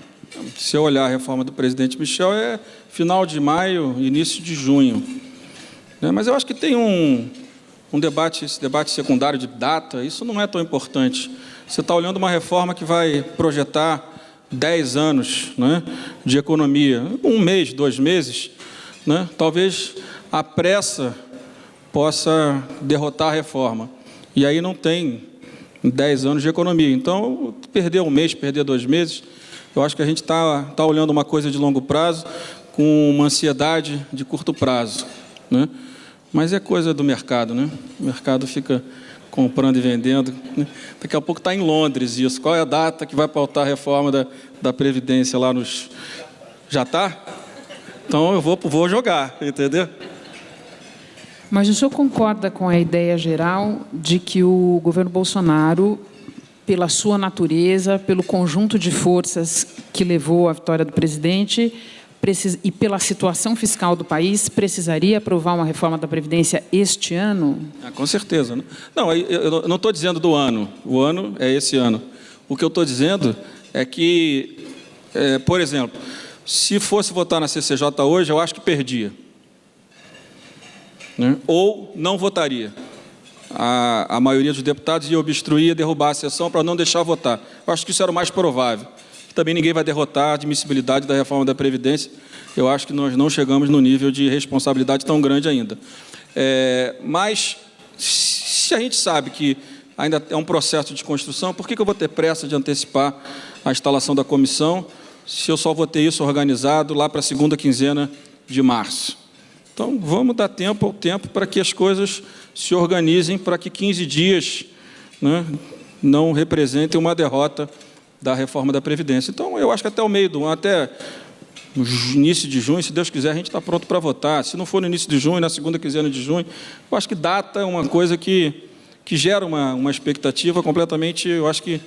Se eu olhar a reforma do presidente Michel, é final de maio, início de junho. Mas eu acho que tem esse debate secundário de data, isso não é tão importante. Você está olhando uma reforma que vai projetar 10 anos, né, de economia, 1 mês, 2 meses, né? Talvez a pressa possa derrotar a reforma. E aí não tem 10 anos de economia. Então, perder 1 mês, perder 2 meses, Eu acho que a gente está olhando uma coisa de longo prazo com uma ansiedade de curto prazo, né? Mas é coisa do mercado, né? O mercado fica comprando e vendendo, né? Daqui a pouco está em Londres isso. Qual é a data que vai pautar a reforma da Previdência lá nos... Já está? Então eu vou jogar, entendeu? Mas o senhor concorda com a ideia geral de que o governo Bolsonaro, pela sua natureza, pelo conjunto de forças que levou à vitória do presidente e pela situação fiscal do país, precisaria aprovar uma reforma da Previdência este ano? Com certeza. Não, eu não estou dizendo do ano. O ano é esse ano. O que eu estou dizendo é que, por exemplo, se fosse votar na CCJ hoje, eu acho que perdia, né? Ou não votaria. A maioria dos deputados ia obstruir, ia derrubar a sessão para não deixar votar. Eu acho que isso era o mais provável. Também ninguém vai derrotar a admissibilidade da reforma da Previdência. Eu acho que nós não chegamos no nível de responsabilidade tão grande ainda. Mas, se a gente sabe que ainda é um processo de construção, por que eu vou ter pressa de antecipar a instalação da comissão, se eu só vou ter isso organizado lá para a segunda quinzena de março? Então, vamos dar tempo ao tempo para que as coisas se organizem, para que 15 dias, né, não representem uma derrota da reforma da Previdência. Então, eu acho que até o meio do ano, até no início de junho, se Deus quiser, a gente está pronto para votar. Se não for no início de junho, na segunda quinzena de junho, eu acho que data é uma coisa que gera uma expectativa completamente, eu acho que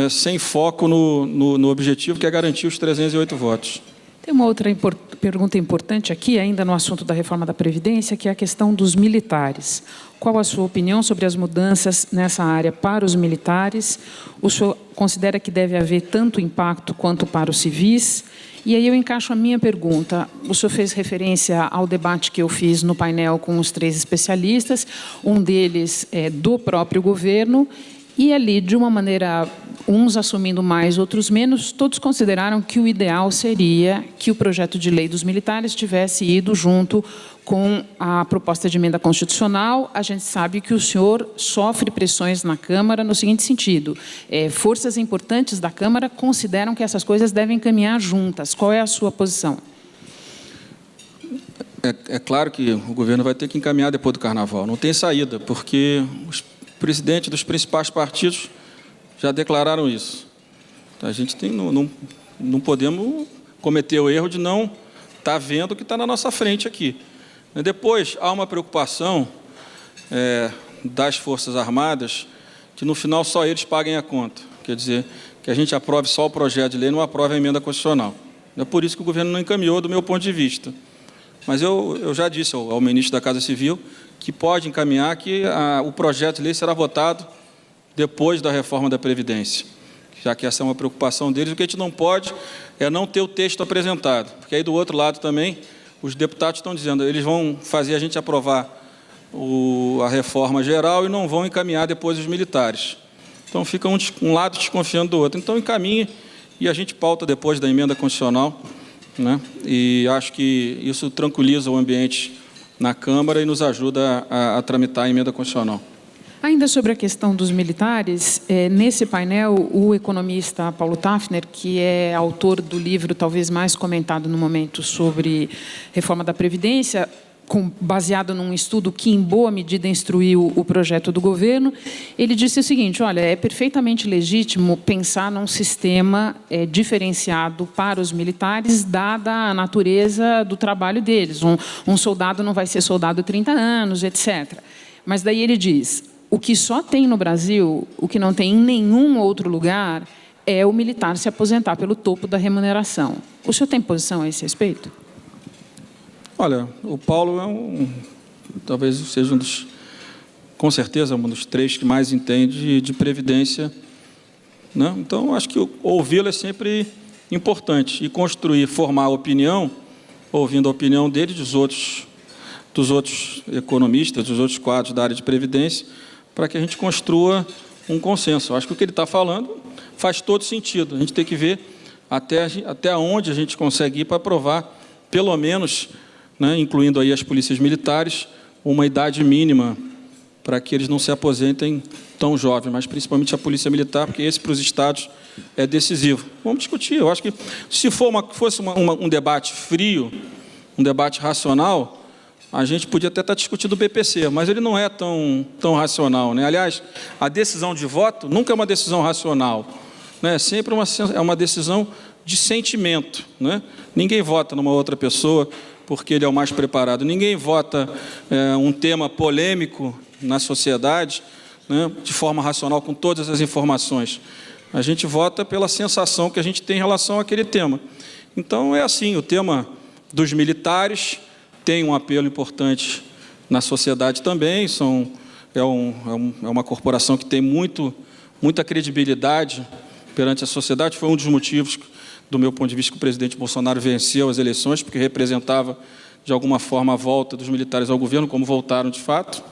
sem foco no objetivo, que é garantir os 308 votos. Tem uma outra pergunta importante aqui, ainda no assunto da reforma da Previdência, que é a questão dos militares. Qual a sua opinião sobre as mudanças nessa área para os militares? O senhor considera que deve haver tanto impacto quanto para os civis? E aí eu encaixo a minha pergunta. O senhor fez referência ao debate que eu fiz no painel com os 3 especialistas, um deles é do próprio governo, e ali, de uma maneira, uns assumindo mais, outros menos, todos consideraram que o ideal seria que o projeto de lei dos militares tivesse ido junto com a proposta de emenda constitucional. A gente sabe que o senhor sofre pressões na Câmara no seguinte sentido: forças importantes da Câmara consideram que essas coisas devem caminhar juntas. Qual é a sua posição? É claro que o governo vai ter que encaminhar depois do Carnaval. Não tem saída, porque os presidentes dos principais partidos já declararam isso. A gente não podemos cometer o erro de não estar vendo o que está na nossa frente aqui. Depois, há uma preocupação das Forças Armadas que, no final, só eles paguem a conta. Quer dizer, que a gente aprove só o projeto de lei, não aprove a emenda constitucional. É por isso que o governo não encaminhou, do meu ponto de vista. Mas eu já disse ao ministro da Casa Civil que pode encaminhar, que o projeto de lei será votado depois da reforma da Previdência, já que essa é uma preocupação deles. O que a gente não pode é não ter o texto apresentado, porque aí do outro lado também os deputados estão dizendo, eles vão fazer a gente aprovar a reforma geral e não vão encaminhar depois os militares. Então fica um lado desconfiando do outro. Então encaminhe e a gente pauta depois da emenda constitucional, né? E acho que isso tranquiliza o ambiente na Câmara e nos ajuda a tramitar a emenda constitucional. Ainda sobre a questão dos militares, nesse painel, o economista Paulo Tafner, que é autor do livro talvez mais comentado no momento sobre reforma da Previdência, baseado num estudo que, em boa medida, instruiu o projeto do governo, ele disse o seguinte: olha, é perfeitamente legítimo pensar num sistema diferenciado para os militares, dada a natureza do trabalho deles. Um soldado não vai ser soldado 30 anos, etc. Mas daí ele diz, o que só tem no Brasil, o que não tem em nenhum outro lugar, é o militar se aposentar pelo topo da remuneração. O senhor tem posição a esse respeito? Olha, o Paulo talvez seja com certeza, um dos 3 que mais entende de Previdência, né? Então, acho que ouvi-lo é sempre importante. E construir, formar opinião, ouvindo a opinião dele, dos outros economistas, dos outros quadros da área de Previdência, para que a gente construa um consenso. Acho que o que ele está falando faz todo sentido. A gente tem que ver até onde a gente consegue ir para aprovar, pelo menos, né, incluindo aí as polícias militares, uma idade mínima para que eles não se aposentem tão jovens, mas principalmente a Polícia Militar, porque esse para os estados é decisivo. Vamos discutir. Eu acho que se fosse um debate frio, um debate racional, a gente podia até estar discutindo o BPC, mas ele não é tão racional, né? Aliás, a decisão de voto nunca é uma decisão racional, né? É sempre uma decisão de sentimento, né? Ninguém vota numa outra pessoa porque ele é o mais preparado. Ninguém vota um tema polêmico na sociedade, né, de forma racional, com todas as informações. A gente vota pela sensação que a gente tem em relação àquele tema. Então, é assim, o tema dos militares tem um apelo importante na sociedade também, é uma corporação que tem muita credibilidade perante a sociedade. Foi um dos motivos, do meu ponto de vista, que o presidente Bolsonaro venceu as eleições, porque representava, de alguma forma, a volta dos militares ao governo, como voltaram de fato.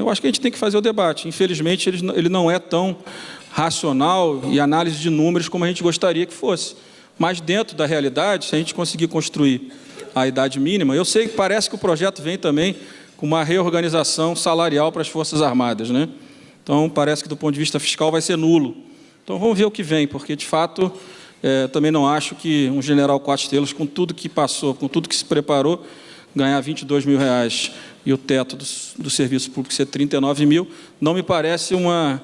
Eu acho que a gente tem que fazer o debate. Infelizmente, ele não é tão racional e análise de números como a gente gostaria que fosse. Mas, dentro da realidade, se a gente conseguir construir a idade mínima, eu sei que parece que o projeto vem também com uma reorganização salarial para as Forças Armadas, né? Então, parece que, do ponto de vista fiscal, vai ser nulo. Então, vamos ver o que vem, porque, de fato, também não acho que um general 4 estrelas, com tudo que passou, com tudo que se preparou, ganhar R$22 mil e o teto do serviço público ser 39 mil, não me parece uma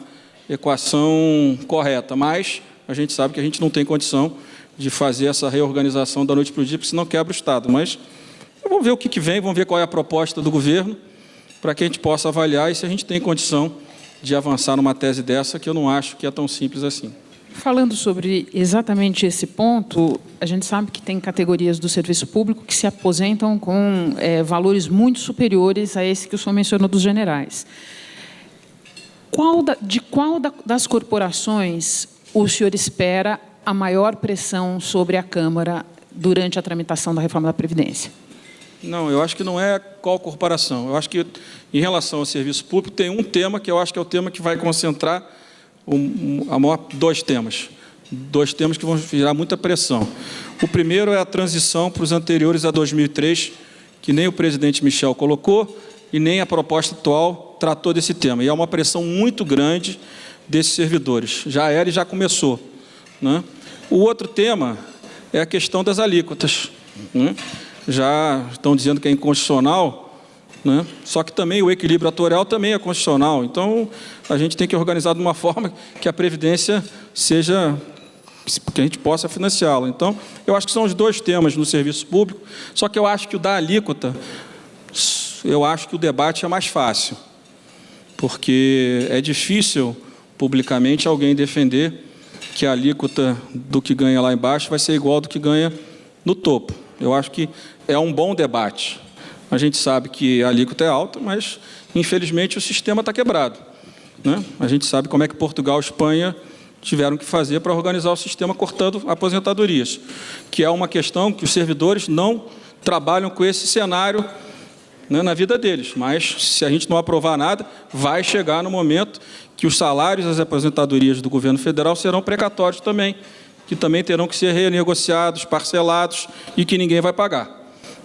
equação correta, mas a gente sabe que a gente não tem condição de fazer essa reorganização da noite para o dia, porque senão quebra o Estado. Mas vamos ver o que vem, vamos ver qual é a proposta do governo, para que a gente possa avaliar e se a gente tem condição de avançar numa tese dessa, que eu não acho que é tão simples assim. Falando sobre exatamente esse ponto, a gente sabe que tem categorias do serviço público que se aposentam com valores muito superiores a esse que o senhor mencionou dos generais. De qual das corporações o senhor espera a maior pressão sobre a Câmara durante a tramitação da reforma da Previdência? Não, eu acho que não é qual corporação. Eu acho que, em relação ao serviço público, tem um tema que eu acho que é o tema que vai concentrar dois temas que vão gerar muita pressão. O primeiro é a transição para os anteriores a 2003, que nem o presidente Michel colocou e nem a proposta atual tratou desse tema. E é uma pressão muito grande desses servidores. Já era e já começou, né? O outro tema é a questão das alíquotas, né? Já estão dizendo que é inconstitucional, né? Só que também o equilíbrio atuarial também é constitucional. Então, a gente tem que organizar de uma forma que a Previdência seja, que a gente possa financiá-la. Então, eu acho que são os dois temas no serviço público, só que eu acho que o da alíquota, eu acho que o debate é mais fácil, porque é difícil, publicamente, alguém defender que a alíquota do que ganha lá embaixo vai ser igual ao do que ganha no topo. Eu acho que é um bom debate. A gente sabe que a alíquota é alta, mas, infelizmente, o sistema está quebrado, né? A gente sabe como é que Portugal e Espanha tiveram que fazer para organizar o sistema cortando aposentadorias, que é uma questão que os servidores não trabalham com esse cenário, né, na vida deles. Mas, se a gente não aprovar nada, vai chegar no momento que os salários das aposentadorias do governo federal serão precatórios também, que também terão que ser renegociados, parcelados e que ninguém vai pagar.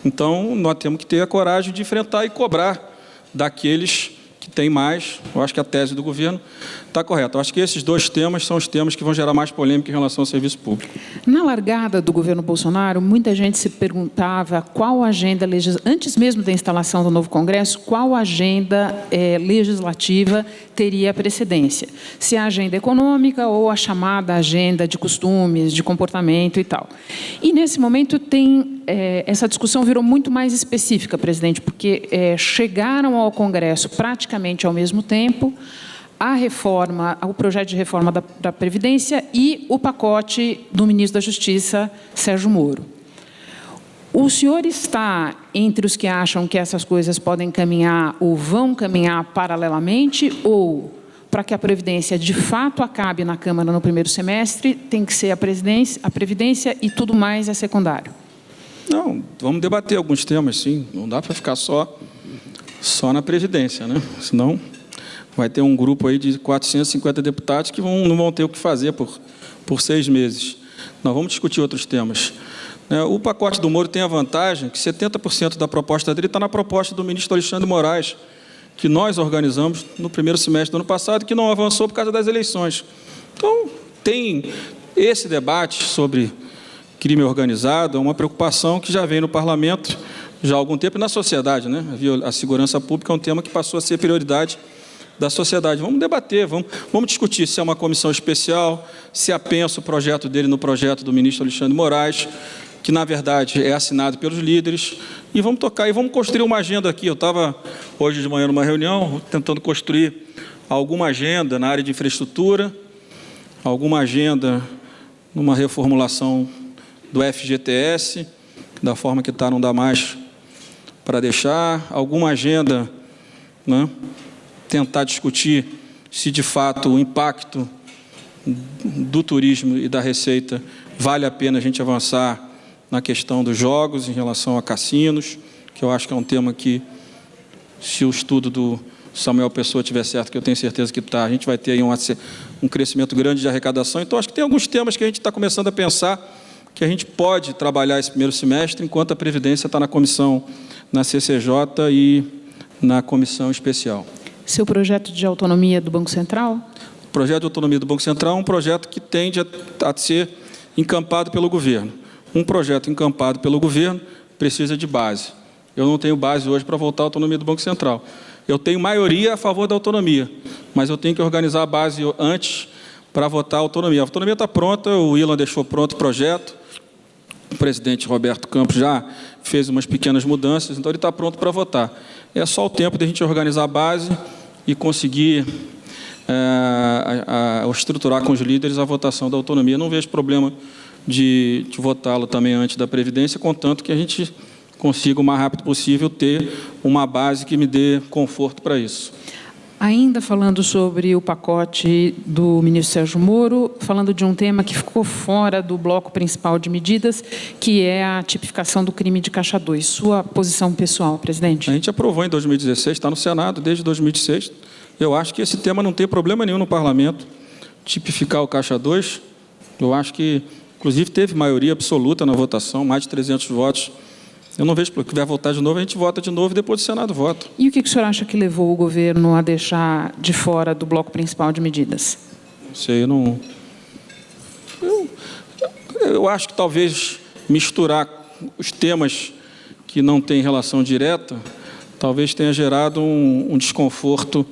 Então, nós temos que ter a coragem de enfrentar e cobrar daqueles que têm mais. Eu acho que a tese do governo está correta. Eu acho que esses dois temas são os temas que vão gerar mais polêmica em relação ao serviço público. Na largada do governo Bolsonaro, muita gente se perguntava qual agenda legislativa, antes mesmo da instalação do novo Congresso, qual agenda legislativa teria precedência. Se a agenda econômica ou a chamada agenda de costumes, de comportamento e tal. E, nesse momento, essa discussão virou muito mais específica, presidente, porque chegaram ao Congresso praticamente ao mesmo tempo o projeto de reforma da Previdência e o pacote do ministro da Justiça, Sérgio Moro. O senhor está entre os que acham que essas coisas podem caminhar ou vão caminhar paralelamente, ou, para que a Previdência de fato acabe na Câmara no primeiro semestre, tem que ser a Previdência e tudo mais é secundário? Não, vamos debater alguns temas, sim. Não dá para ficar só na Previdência, né? Senão vai ter um grupo aí de 450 deputados que não vão ter o que fazer por 6 meses. Nós vamos discutir outros temas. O pacote do Moro tem a vantagem que 70% da proposta dele está na proposta do ministro Alexandre Moraes, que nós organizamos no primeiro semestre do ano passado, que não avançou por causa das eleições. Então, tem esse debate sobre crime organizado, é uma preocupação que já vem no parlamento já há algum tempo e na sociedade, né? A segurança pública é um tema que passou a ser prioridade da sociedade. Vamos debater, vamos discutir se é uma comissão especial, se apensa o projeto dele no projeto do ministro Alexandre Moraes, que, na verdade, é assinado pelos líderes, e vamos tocar, e vamos construir uma agenda aqui. Eu estava, hoje de manhã, numa reunião, tentando construir alguma agenda na área de infraestrutura, alguma agenda numa reformulação do FGTS, da forma que está, não dá mais para deixar, alguma agenda, né, tentar discutir se, de fato, o impacto do turismo e da receita vale a pena a gente avançar na questão dos jogos em relação a cassinos, que eu acho que é um tema que, se o estudo do Samuel Pessoa tiver certo, que eu tenho certeza que está, a gente vai ter aí um crescimento grande de arrecadação. Então, acho que tem alguns temas que a gente está começando a pensar que a gente pode trabalhar esse primeiro semestre, enquanto a Previdência está na comissão, na CCJ e na comissão especial. Seu projeto de autonomia do Banco Central? O projeto de autonomia do Banco Central é um projeto que tende a ser encampado pelo governo. Um projeto encampado pelo governo precisa de base. Eu não tenho base hoje para votar a autonomia do Banco Central. Eu tenho maioria a favor da autonomia, mas eu tenho que organizar a base antes para votar a autonomia. A autonomia está pronta, o Ilan deixou pronto o projeto, o presidente Roberto Campos já fez umas pequenas mudanças, então ele está pronto para votar. É só o tempo de a gente organizar a base e conseguir estruturar com os líderes a votação da autonomia. Não vejo problema de votá-lo também antes da Previdência, contanto que a gente consiga o mais rápido possível ter uma base que me dê conforto para isso. Ainda falando sobre o pacote do ministro Sérgio Moro, falando de um tema que ficou fora do bloco principal de medidas, que é a tipificação do crime de Caixa 2. Sua posição pessoal, presidente? A gente aprovou em 2016, está no Senado desde 2016. Eu acho que esse tema não tem problema nenhum no parlamento. Tipificar o Caixa 2, eu acho que, inclusive, teve maioria absoluta na votação, mais de 300 votos. Eu não vejo, porque vai votar de novo, a gente vota de novo e depois o Senado vota. E o que o senhor acha que levou o governo a deixar de fora do bloco principal de medidas? Não sei, eu acho que talvez misturar os temas que não têm relação direta, talvez tenha gerado um desconforto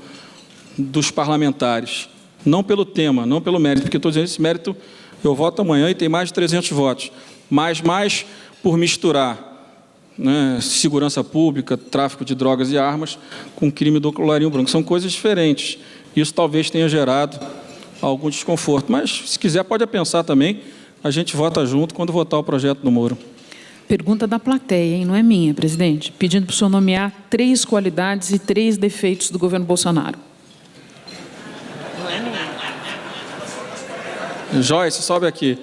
dos parlamentares. Não pelo tema, não pelo mérito, porque estou dizendo esse mérito, eu voto amanhã e tem mais de 300 votos, mas mais por misturar, né, segurança pública, tráfico de drogas e armas, com crime do colarinho branco. São coisas diferentes. Isso talvez tenha gerado algum desconforto. Mas, se quiser, pode pensar também. A gente vota junto quando votar o projeto do Moro. Pergunta da plateia, hein? Não é minha, presidente. Pedindo para o senhor nomear 3 qualidades e 3 defeitos do governo Bolsonaro. Não é minha. Joyce, sobe aqui.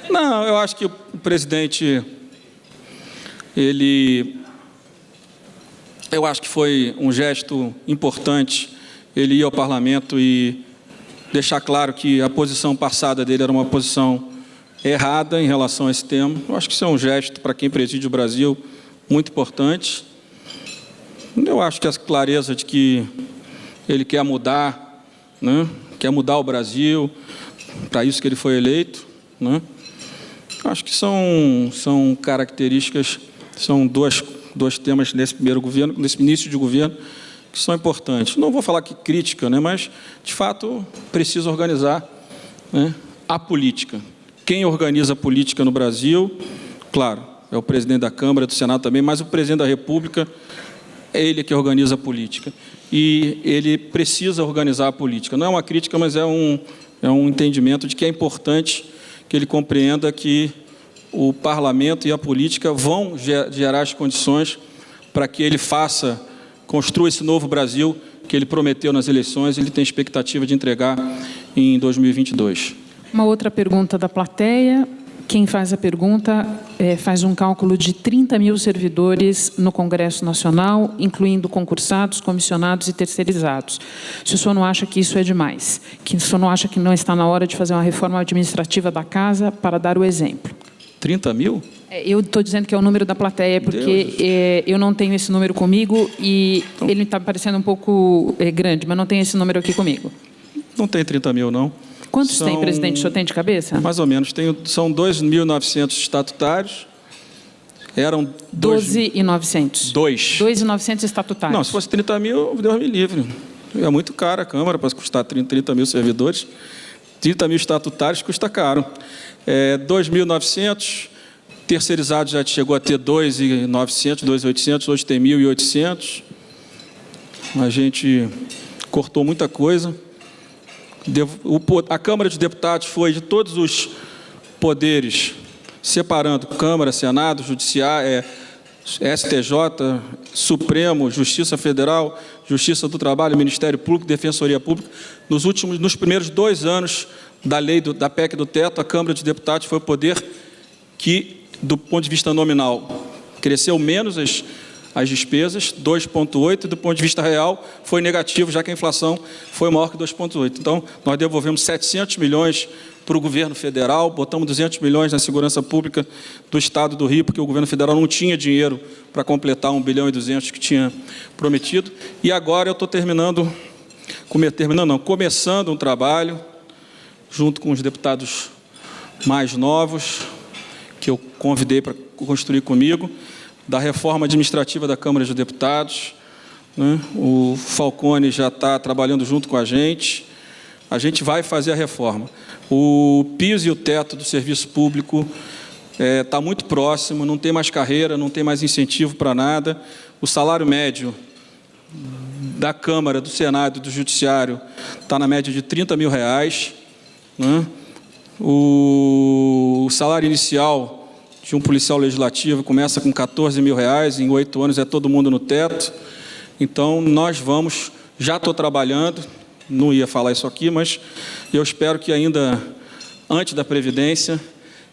Não, eu acho que o presidente, eu acho que foi um gesto importante ele ir ao parlamento e deixar claro que a posição passada dele era uma posição errada em relação a esse tema. Eu acho que isso é um gesto, para quem preside o Brasil, muito importante. Eu acho que a clareza de que ele quer mudar, né? Quer mudar o Brasil, para isso que ele foi eleito, né? Acho que são características, são dois temas nesse primeiro governo, nesse início de governo, que são importantes. Não vou falar que crítica, né, mas, de fato, precisa organizar, né, a política. Quem organiza a política no Brasil, claro, é o presidente da Câmara, do Senado também, mas o presidente da República é ele que organiza a política. E ele precisa organizar a política. Não é uma crítica, mas é um entendimento de que é importante que ele compreenda que o parlamento e a política vão gerar as condições para que ele construa esse novo Brasil que ele prometeu nas eleições e ele tem expectativa de entregar em 2022. Uma outra pergunta da plateia. Quem faz a pergunta faz um cálculo de 30 mil servidores no Congresso Nacional, incluindo concursados, comissionados e terceirizados. Se o senhor não acha que isso é demais, que o senhor não acha que não está na hora de fazer uma reforma administrativa da Casa, para dar o exemplo. 30 mil? Eu estou dizendo que é o número da plateia, porque eu não tenho esse número comigo e então, ele está parecendo um pouco grande, mas não tem esse número aqui comigo. Não tem 30 mil, não. Quantos tem, presidente? O senhor tem de cabeça? Mais ou menos. São 2.900 estatutários. Eram 12.900. 2.900 estatutários. Não, se fosse 30 mil, Deus me livre. É muito caro a Câmara para custar 30 mil servidores. 30 mil estatutários custa caro. 2.900... Terceirizados já chegou a ter 2.900, 2.800, hoje tem 1.800. A gente cortou muita coisa. A Câmara de Deputados foi de todos os poderes, separando Câmara, Senado, Judiciário, STJ, Supremo, Justiça Federal, Justiça do Trabalho, Ministério Público, Defensoria Pública. Nos primeiros 2 anos da PEC do Teto, a Câmara de Deputados foi o poder que, do ponto de vista nominal, cresceu menos as despesas, 2,8%, e do ponto de vista real foi negativo, já que a inflação foi maior que 2,8%. Então, nós devolvemos 700 milhões para o governo federal, botamos 200 milhões na segurança pública do Estado do Rio, porque o governo federal não tinha dinheiro para completar 1,2 bilhão que tinha prometido. E agora eu estou começando um trabalho, junto com os deputados mais novos, que eu convidei para construir comigo, da reforma administrativa da Câmara de Deputados. Né? O Falcone já está trabalhando junto com a gente vai fazer a reforma. O piso e o teto do serviço público está muito próximo, não tem mais carreira, não tem mais incentivo para nada. O salário médio da Câmara, do Senado e do Judiciário está na média de R$30 mil. Né? O salário inicial de um policial legislativo começa com R$14 mil, em 8 anos é todo mundo no teto. Então, já estou trabalhando, não ia falar isso aqui, mas eu espero que ainda antes da Previdência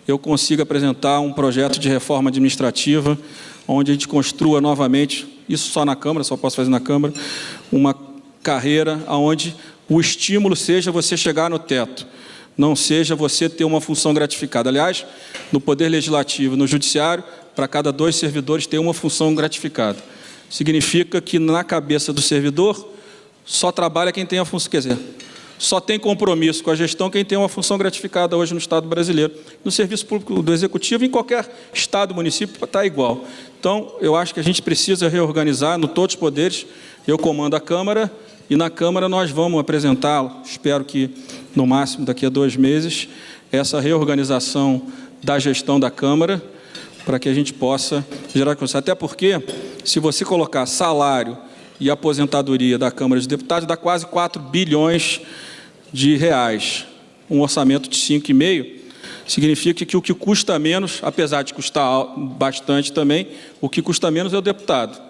eu consiga apresentar um projeto de reforma administrativa, onde a gente construa novamente, isso só na Câmara, só posso fazer na Câmara, uma carreira onde o estímulo seja você chegar no teto, não seja você ter uma função gratificada. Aliás, no Poder Legislativo, no Judiciário, para cada 2 servidores tem uma função gratificada. Significa que na cabeça do servidor só trabalha quem tem a função, quer dizer, só tem compromisso com a gestão quem tem uma função gratificada hoje no Estado brasileiro. No serviço público do Executivo, em qualquer Estado, município, está igual. Então, eu acho que a gente precisa reorganizar no todos os poderes. Eu comando a Câmara, e na Câmara nós vamos apresentar, espero que no máximo daqui a 2 meses, essa reorganização da gestão da Câmara, para que a gente possa gerar consciência. Até porque, se você colocar salário e aposentadoria da Câmara de Deputados, dá quase R$4 bilhões. Um orçamento de 5,5, significa que o que custa menos, apesar de custar bastante também, o que custa menos é o deputado.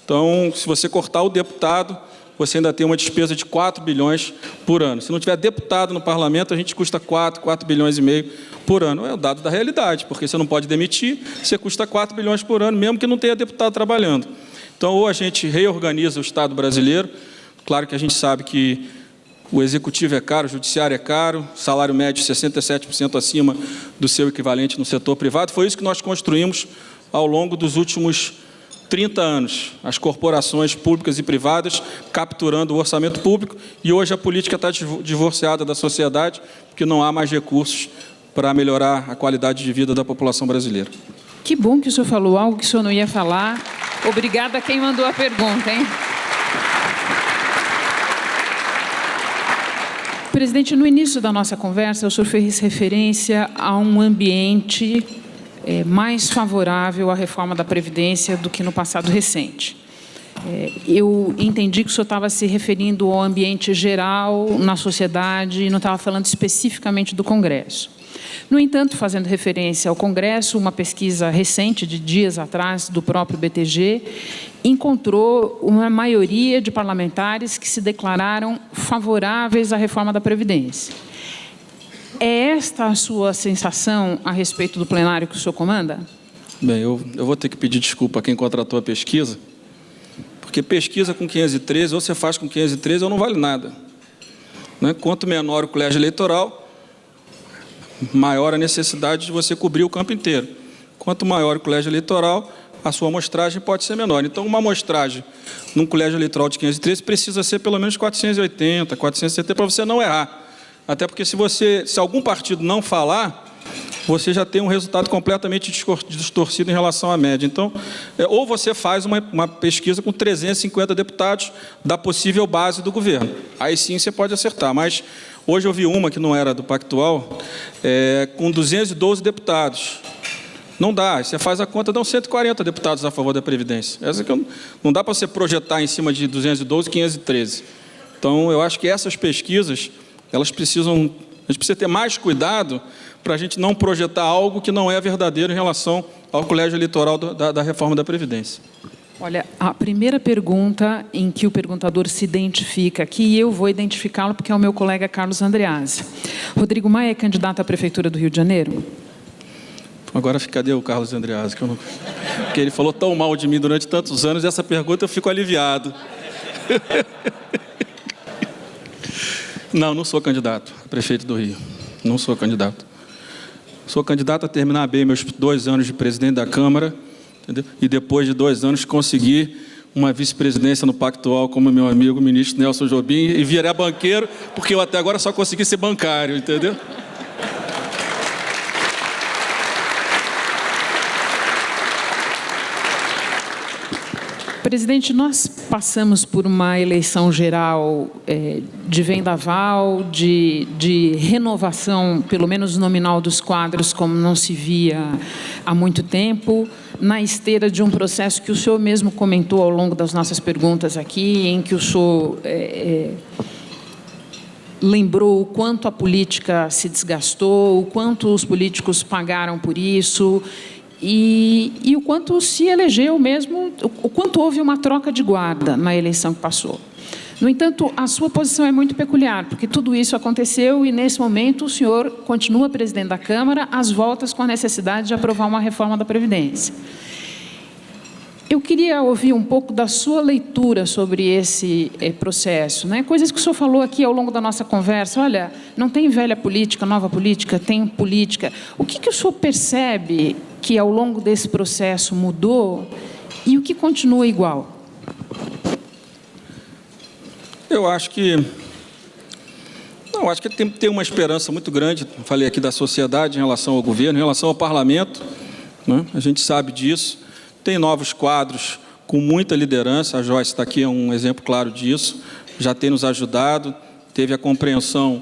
Então, se você cortar o deputado, você ainda tem uma despesa de 4 bilhões por ano. Se não tiver deputado no parlamento, a gente custa 4 bilhões e meio por ano. É o dado da realidade, porque você não pode demitir, você custa 4 bilhões por ano, mesmo que não tenha deputado trabalhando. Então, ou a gente reorganiza o Estado brasileiro, claro que a gente sabe que o Executivo é caro, o Judiciário é caro, salário médio 67% acima do seu equivalente no setor privado. Foi isso que nós construímos ao longo dos últimos 30 anos, as corporações públicas e privadas capturando o orçamento público, e hoje a política está divorciada da sociedade, porque não há mais recursos para melhorar a qualidade de vida da população brasileira. Que bom que o senhor falou algo que o senhor não ia falar. Obrigada a quem mandou a pergunta, hein? Presidente, no início da nossa conversa, o senhor fez referência a um ambiente mais favorável à reforma da Previdência do que no passado recente. Eu entendi que o senhor estava se referindo ao ambiente geral na sociedade e não estava falando especificamente do Congresso. No entanto, fazendo referência ao Congresso, uma pesquisa recente, de dias atrás, do próprio BTG, encontrou uma maioria de parlamentares que se declararam favoráveis à reforma da Previdência. É esta a sua sensação a respeito do plenário que o senhor comanda? Bem, eu vou ter que pedir desculpa a quem contratou a pesquisa, porque pesquisa com 513, ou você faz com 513 ou não vale nada. Né? Quanto menor o colégio eleitoral, maior a necessidade de você cobrir o campo inteiro. Quanto maior o colégio eleitoral, a sua amostragem pode ser menor. Então, uma amostragem num colégio eleitoral de 513 precisa ser pelo menos 480, 470, para você não errar. Até porque se algum partido não falar, você já tem um resultado completamente distorcido em relação à média. Então, ou você faz uma pesquisa com 350 deputados da possível base do governo. Aí sim você pode acertar. Mas hoje eu vi uma que não era do Pactual, com 212 deputados. Não dá, você faz a conta, dão 140 deputados a favor da Previdência. Essa que não dá para você projetar em cima de 212, 513. Então, eu acho que essas pesquisas, a gente precisa ter mais cuidado para a gente não projetar algo que não é verdadeiro em relação ao colégio eleitoral da reforma da Previdência. Olha, a primeira pergunta em que o perguntador se identifica aqui, e eu vou identificá-lo porque é o meu colega Carlos Andreazzi. Rodrigo Maia é candidato à Prefeitura do Rio de Janeiro? Agora, cadê o Carlos Andreazzi? Porque ele falou tão mal de mim durante tantos anos, e essa pergunta eu fico aliviado. Não sou candidato a prefeito do Rio. Não sou candidato. Sou candidato a terminar bem meus 2 anos de presidente da Câmara, entendeu? E depois de 2 anos conseguir uma vice-presidência no Pactual como meu amigo o ministro Nelson Jobim, e virar banqueiro, porque eu até agora só consegui ser bancário, entendeu? Presidente, nós passamos por uma eleição geral de vendaval, de renovação, pelo menos nominal, dos quadros, como não se via há muito tempo, na esteira de um processo que o senhor mesmo comentou ao longo das nossas perguntas aqui, em que o senhor lembrou o quanto a política se desgastou, o quanto os políticos pagaram por isso, e o quanto se elegeu mesmo, o quanto houve uma troca de guarda na eleição que passou. No entanto, a sua posição é muito peculiar, porque tudo isso aconteceu e, nesse momento, o senhor continua presidente da Câmara, às voltas com a necessidade de aprovar uma reforma da Previdência. Eu queria ouvir um pouco da sua leitura sobre esse processo, né? Coisas que o senhor falou aqui ao longo da nossa conversa. Olha, não tem velha política, nova política, tem política. O que o senhor percebe que ao longo desse processo mudou e o que continua igual? Eu acho que tem uma esperança muito grande, falei aqui da sociedade em relação ao governo, em relação ao parlamento, né? A gente sabe disso. Tem novos quadros com muita liderança, a Joyce está aqui, é um exemplo claro disso, já tem nos ajudado, teve a compreensão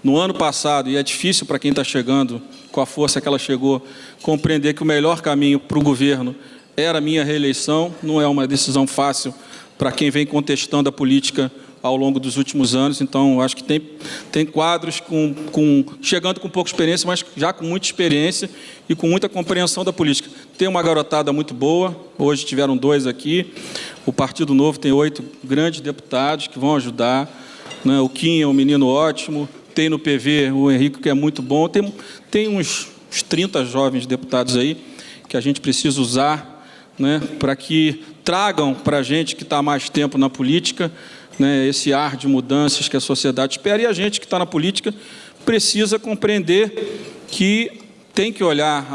no ano passado, e é difícil para quem está chegando, com a força que ela chegou, compreender que o melhor caminho para o governo era a minha reeleição. Não é uma decisão fácil para quem vem contestando a política ao longo dos últimos anos. Então, acho que tem quadros chegando com pouca experiência, mas já com muita experiência e com muita compreensão da política. Tem uma garotada muito boa, hoje tiveram 2 aqui. O Partido Novo tem 8 grandes deputados que vão ajudar, né? O Kim é um menino ótimo, tem no PV o Henrique, que é muito bom. Tem uns 30 jovens deputados aí que a gente precisa usar, né, para que tragam para a gente que está há mais tempo na política, né, esse ar de mudanças que a sociedade espera, e a gente que está na política precisa compreender que tem que olhar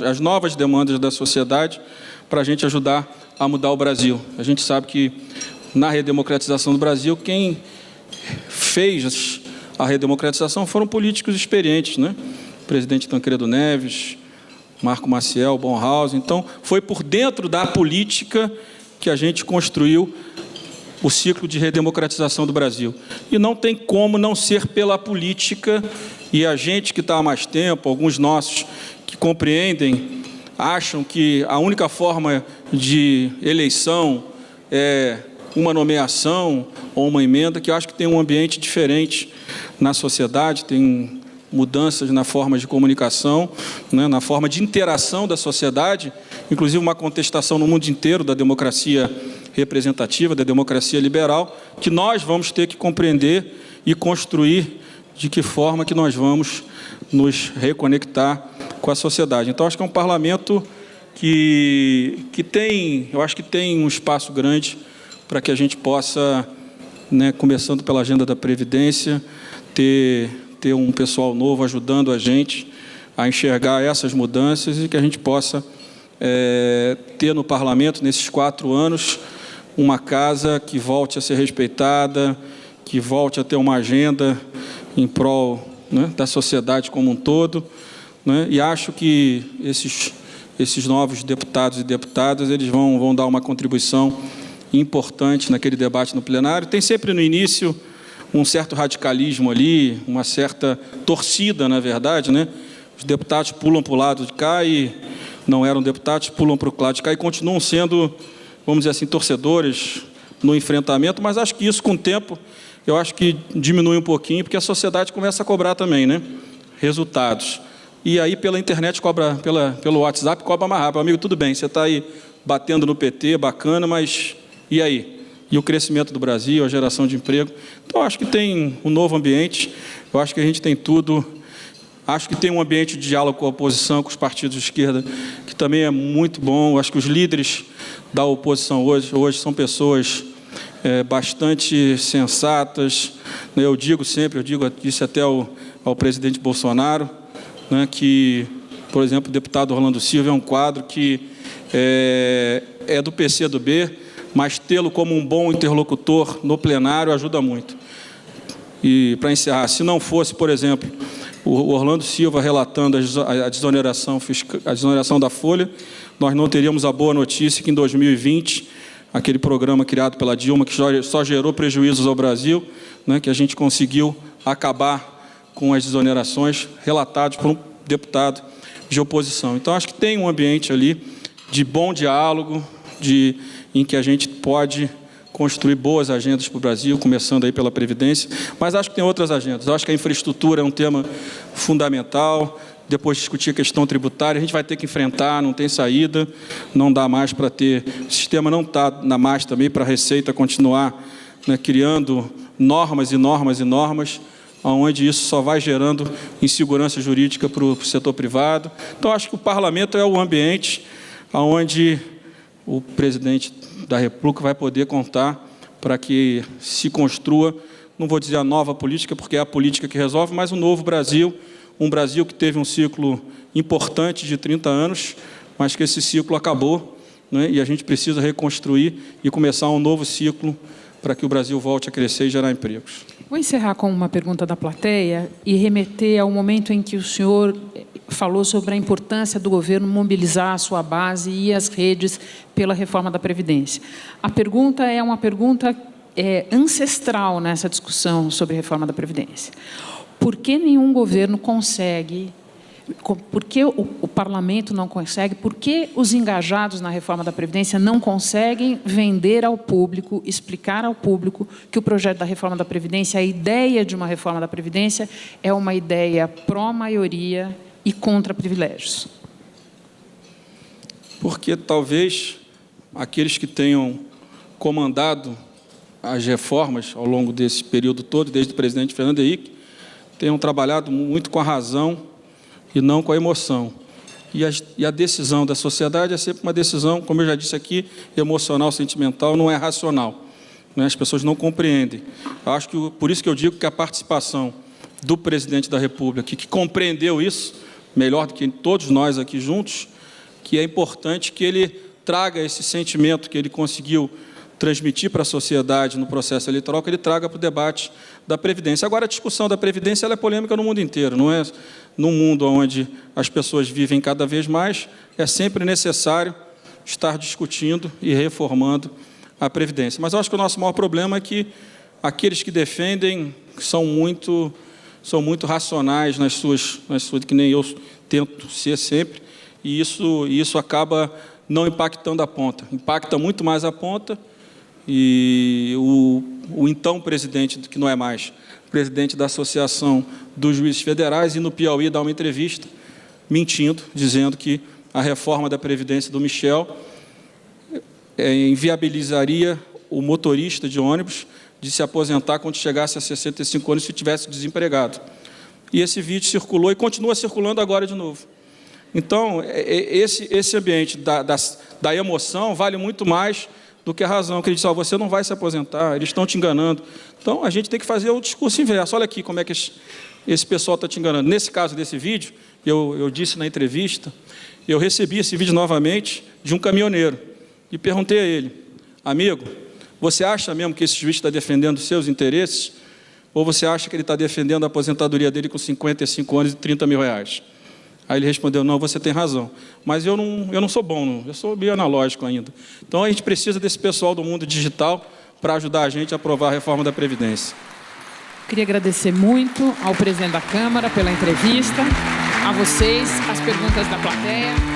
as novas demandas da sociedade para a gente ajudar a mudar o Brasil. A gente sabe que na redemocratização do Brasil, quem fez a redemocratização foram políticos experientes, né? O presidente Tancredo Neves, Marco Maciel, Bonhoeffer. Então, foi por dentro da política que a gente construiu o ciclo de redemocratização do Brasil. E não tem como não ser pela política, e a gente que está há mais tempo, alguns nossos que compreendem, acham que a única forma de eleição é uma nomeação ou uma emenda, que eu acho que tem um ambiente diferente na sociedade, tem mudanças na forma de comunicação, né, na forma de interação da sociedade, inclusive uma contestação no mundo inteiro da democracia representativa, da democracia liberal, que nós vamos ter que compreender e construir de que forma que nós vamos nos reconectar com a sociedade. Então, acho que é um parlamento que tem, eu acho que tem um espaço grande para que a gente possa, né, começando pela agenda da Previdência, ter um pessoal novo ajudando a gente a enxergar essas mudanças e que a gente possa ter no parlamento, nesses 4 anos, uma casa que volte a ser respeitada, que volte a ter uma agenda em prol, né, da sociedade como um todo, né, e acho que esses novos deputados e deputadas eles vão dar uma contribuição importante naquele debate no plenário. Tem sempre no início um certo radicalismo ali, uma certa torcida, na verdade, né? Os deputados pulam para o lado de cá e não eram deputados, pulam para o lado de cá e continuam sendo, vamos dizer assim, torcedores no enfrentamento, mas acho que isso, com o tempo, eu acho que diminui um pouquinho, porque a sociedade começa a cobrar também, né? Resultados. E aí, pela internet, cobra, pelo WhatsApp, cobra mais rápido. Amigo, tudo bem, você está aí batendo no PT, bacana, mas e aí? E o crescimento do Brasil, a geração de emprego? Então, acho que tem um novo ambiente, eu acho que a gente tem tudo. Acho que tem um ambiente de diálogo com a oposição, com os partidos de esquerda, que também é muito bom. Acho que os líderes da oposição hoje são pessoas bastante sensatas. Eu digo sempre, disse até ao presidente Bolsonaro, né, que, por exemplo, o deputado Orlando Silva é um quadro que é do PCdoB, mas tê-lo como um bom interlocutor no plenário ajuda muito. E, para encerrar, se não fosse, por exemplo, o Orlando Silva relatando a desoneração da Folha, nós não teríamos a boa notícia que em 2020, aquele programa criado pela Dilma, que só gerou prejuízos ao Brasil, né, que a gente conseguiu acabar com as desonerações relatadas por um deputado de oposição. Então, acho que tem um ambiente ali de bom diálogo, em que a gente pode construir boas agendas para o Brasil, começando aí pela Previdência, mas acho que tem outras agendas. Eu acho que a infraestrutura é um tema fundamental. Depois de discutir a questão tributária, a gente vai ter que enfrentar, não tem saída, não dá mais para ter... O sistema não está na mais também para a Receita continuar, né, criando normas e normas e normas, onde isso só vai gerando insegurança jurídica para o setor privado. Então, acho que o parlamento é o ambiente onde o presidente da República vai poder contar para que se construa, não vou dizer a nova política, porque é a política que resolve, mas um novo Brasil, um Brasil que teve um ciclo importante de 30 anos, mas que esse ciclo acabou, né, e a gente precisa reconstruir e começar um novo ciclo para que o Brasil volte a crescer e gerar empregos. Vou encerrar com uma pergunta da plateia e remeter ao momento em que o senhor falou sobre a importância do governo mobilizar a sua base e as redes pela reforma da Previdência. A pergunta é uma pergunta ancestral nessa discussão sobre a reforma da Previdência. Por que nenhum governo consegue... Por que o parlamento não consegue? Por que os engajados na reforma da Previdência não conseguem vender ao público, explicar ao público que o projeto da reforma da Previdência, a ideia de uma reforma da Previdência, é uma ideia pró-maioria e contra privilégios? Porque talvez aqueles que tenham comandado as reformas ao longo desse período todo, desde o presidente Fernando Henrique, tenham trabalhado muito com a razão e não com a emoção. E a decisão da sociedade é sempre uma decisão, como eu já disse aqui, emocional, sentimental, não é racional. Né? As pessoas não compreendem. Eu acho que, por isso que eu digo que a participação do presidente da República, que compreendeu isso, melhor do que todos nós aqui juntos, que é importante que ele traga esse sentimento que ele conseguiu transmitir para a sociedade no processo eleitoral, que ele traga para o debate da Previdência. Agora, a discussão da Previdência ela é polêmica no mundo inteiro, não é? Num mundo onde as pessoas vivem cada vez mais, é sempre necessário estar discutindo e reformando a Previdência. Mas eu acho que o nosso maior problema é que aqueles que defendem são muito racionais nas suas, que nem eu tento ser sempre, e isso acaba não impactando a ponta. Impacta muito mais a ponta, e o então presidente, que não é mais, presidente da Associação dos Juízes Federais, e no Piauí dá uma entrevista, mentindo, dizendo que a reforma da Previdência do Michel inviabilizaria o motorista de ônibus de se aposentar quando chegasse a 65 anos se tivesse desempregado. E esse vídeo circulou e continua circulando agora de novo. Então, esse ambiente da emoção vale muito mais do que a razão, que ele diz, você não vai se aposentar, eles estão te enganando. Então, a gente tem que fazer o discurso inverso. Olha aqui como é que esse pessoal está te enganando. Nesse caso desse vídeo, eu disse na entrevista, eu recebi esse vídeo novamente de um caminhoneiro e perguntei a ele, amigo, você acha mesmo que esse juiz está defendendo os seus interesses ou você acha que ele está defendendo a aposentadoria dele com 55 anos e 30 mil reais? Aí ele respondeu, não, você tem razão, mas eu não sou bom, não. Eu sou meio analógico ainda. Então a gente precisa desse pessoal do mundo digital para ajudar a gente a aprovar a reforma da Previdência. Queria agradecer muito ao presidente da Câmara pela entrevista, a vocês, as perguntas da plateia.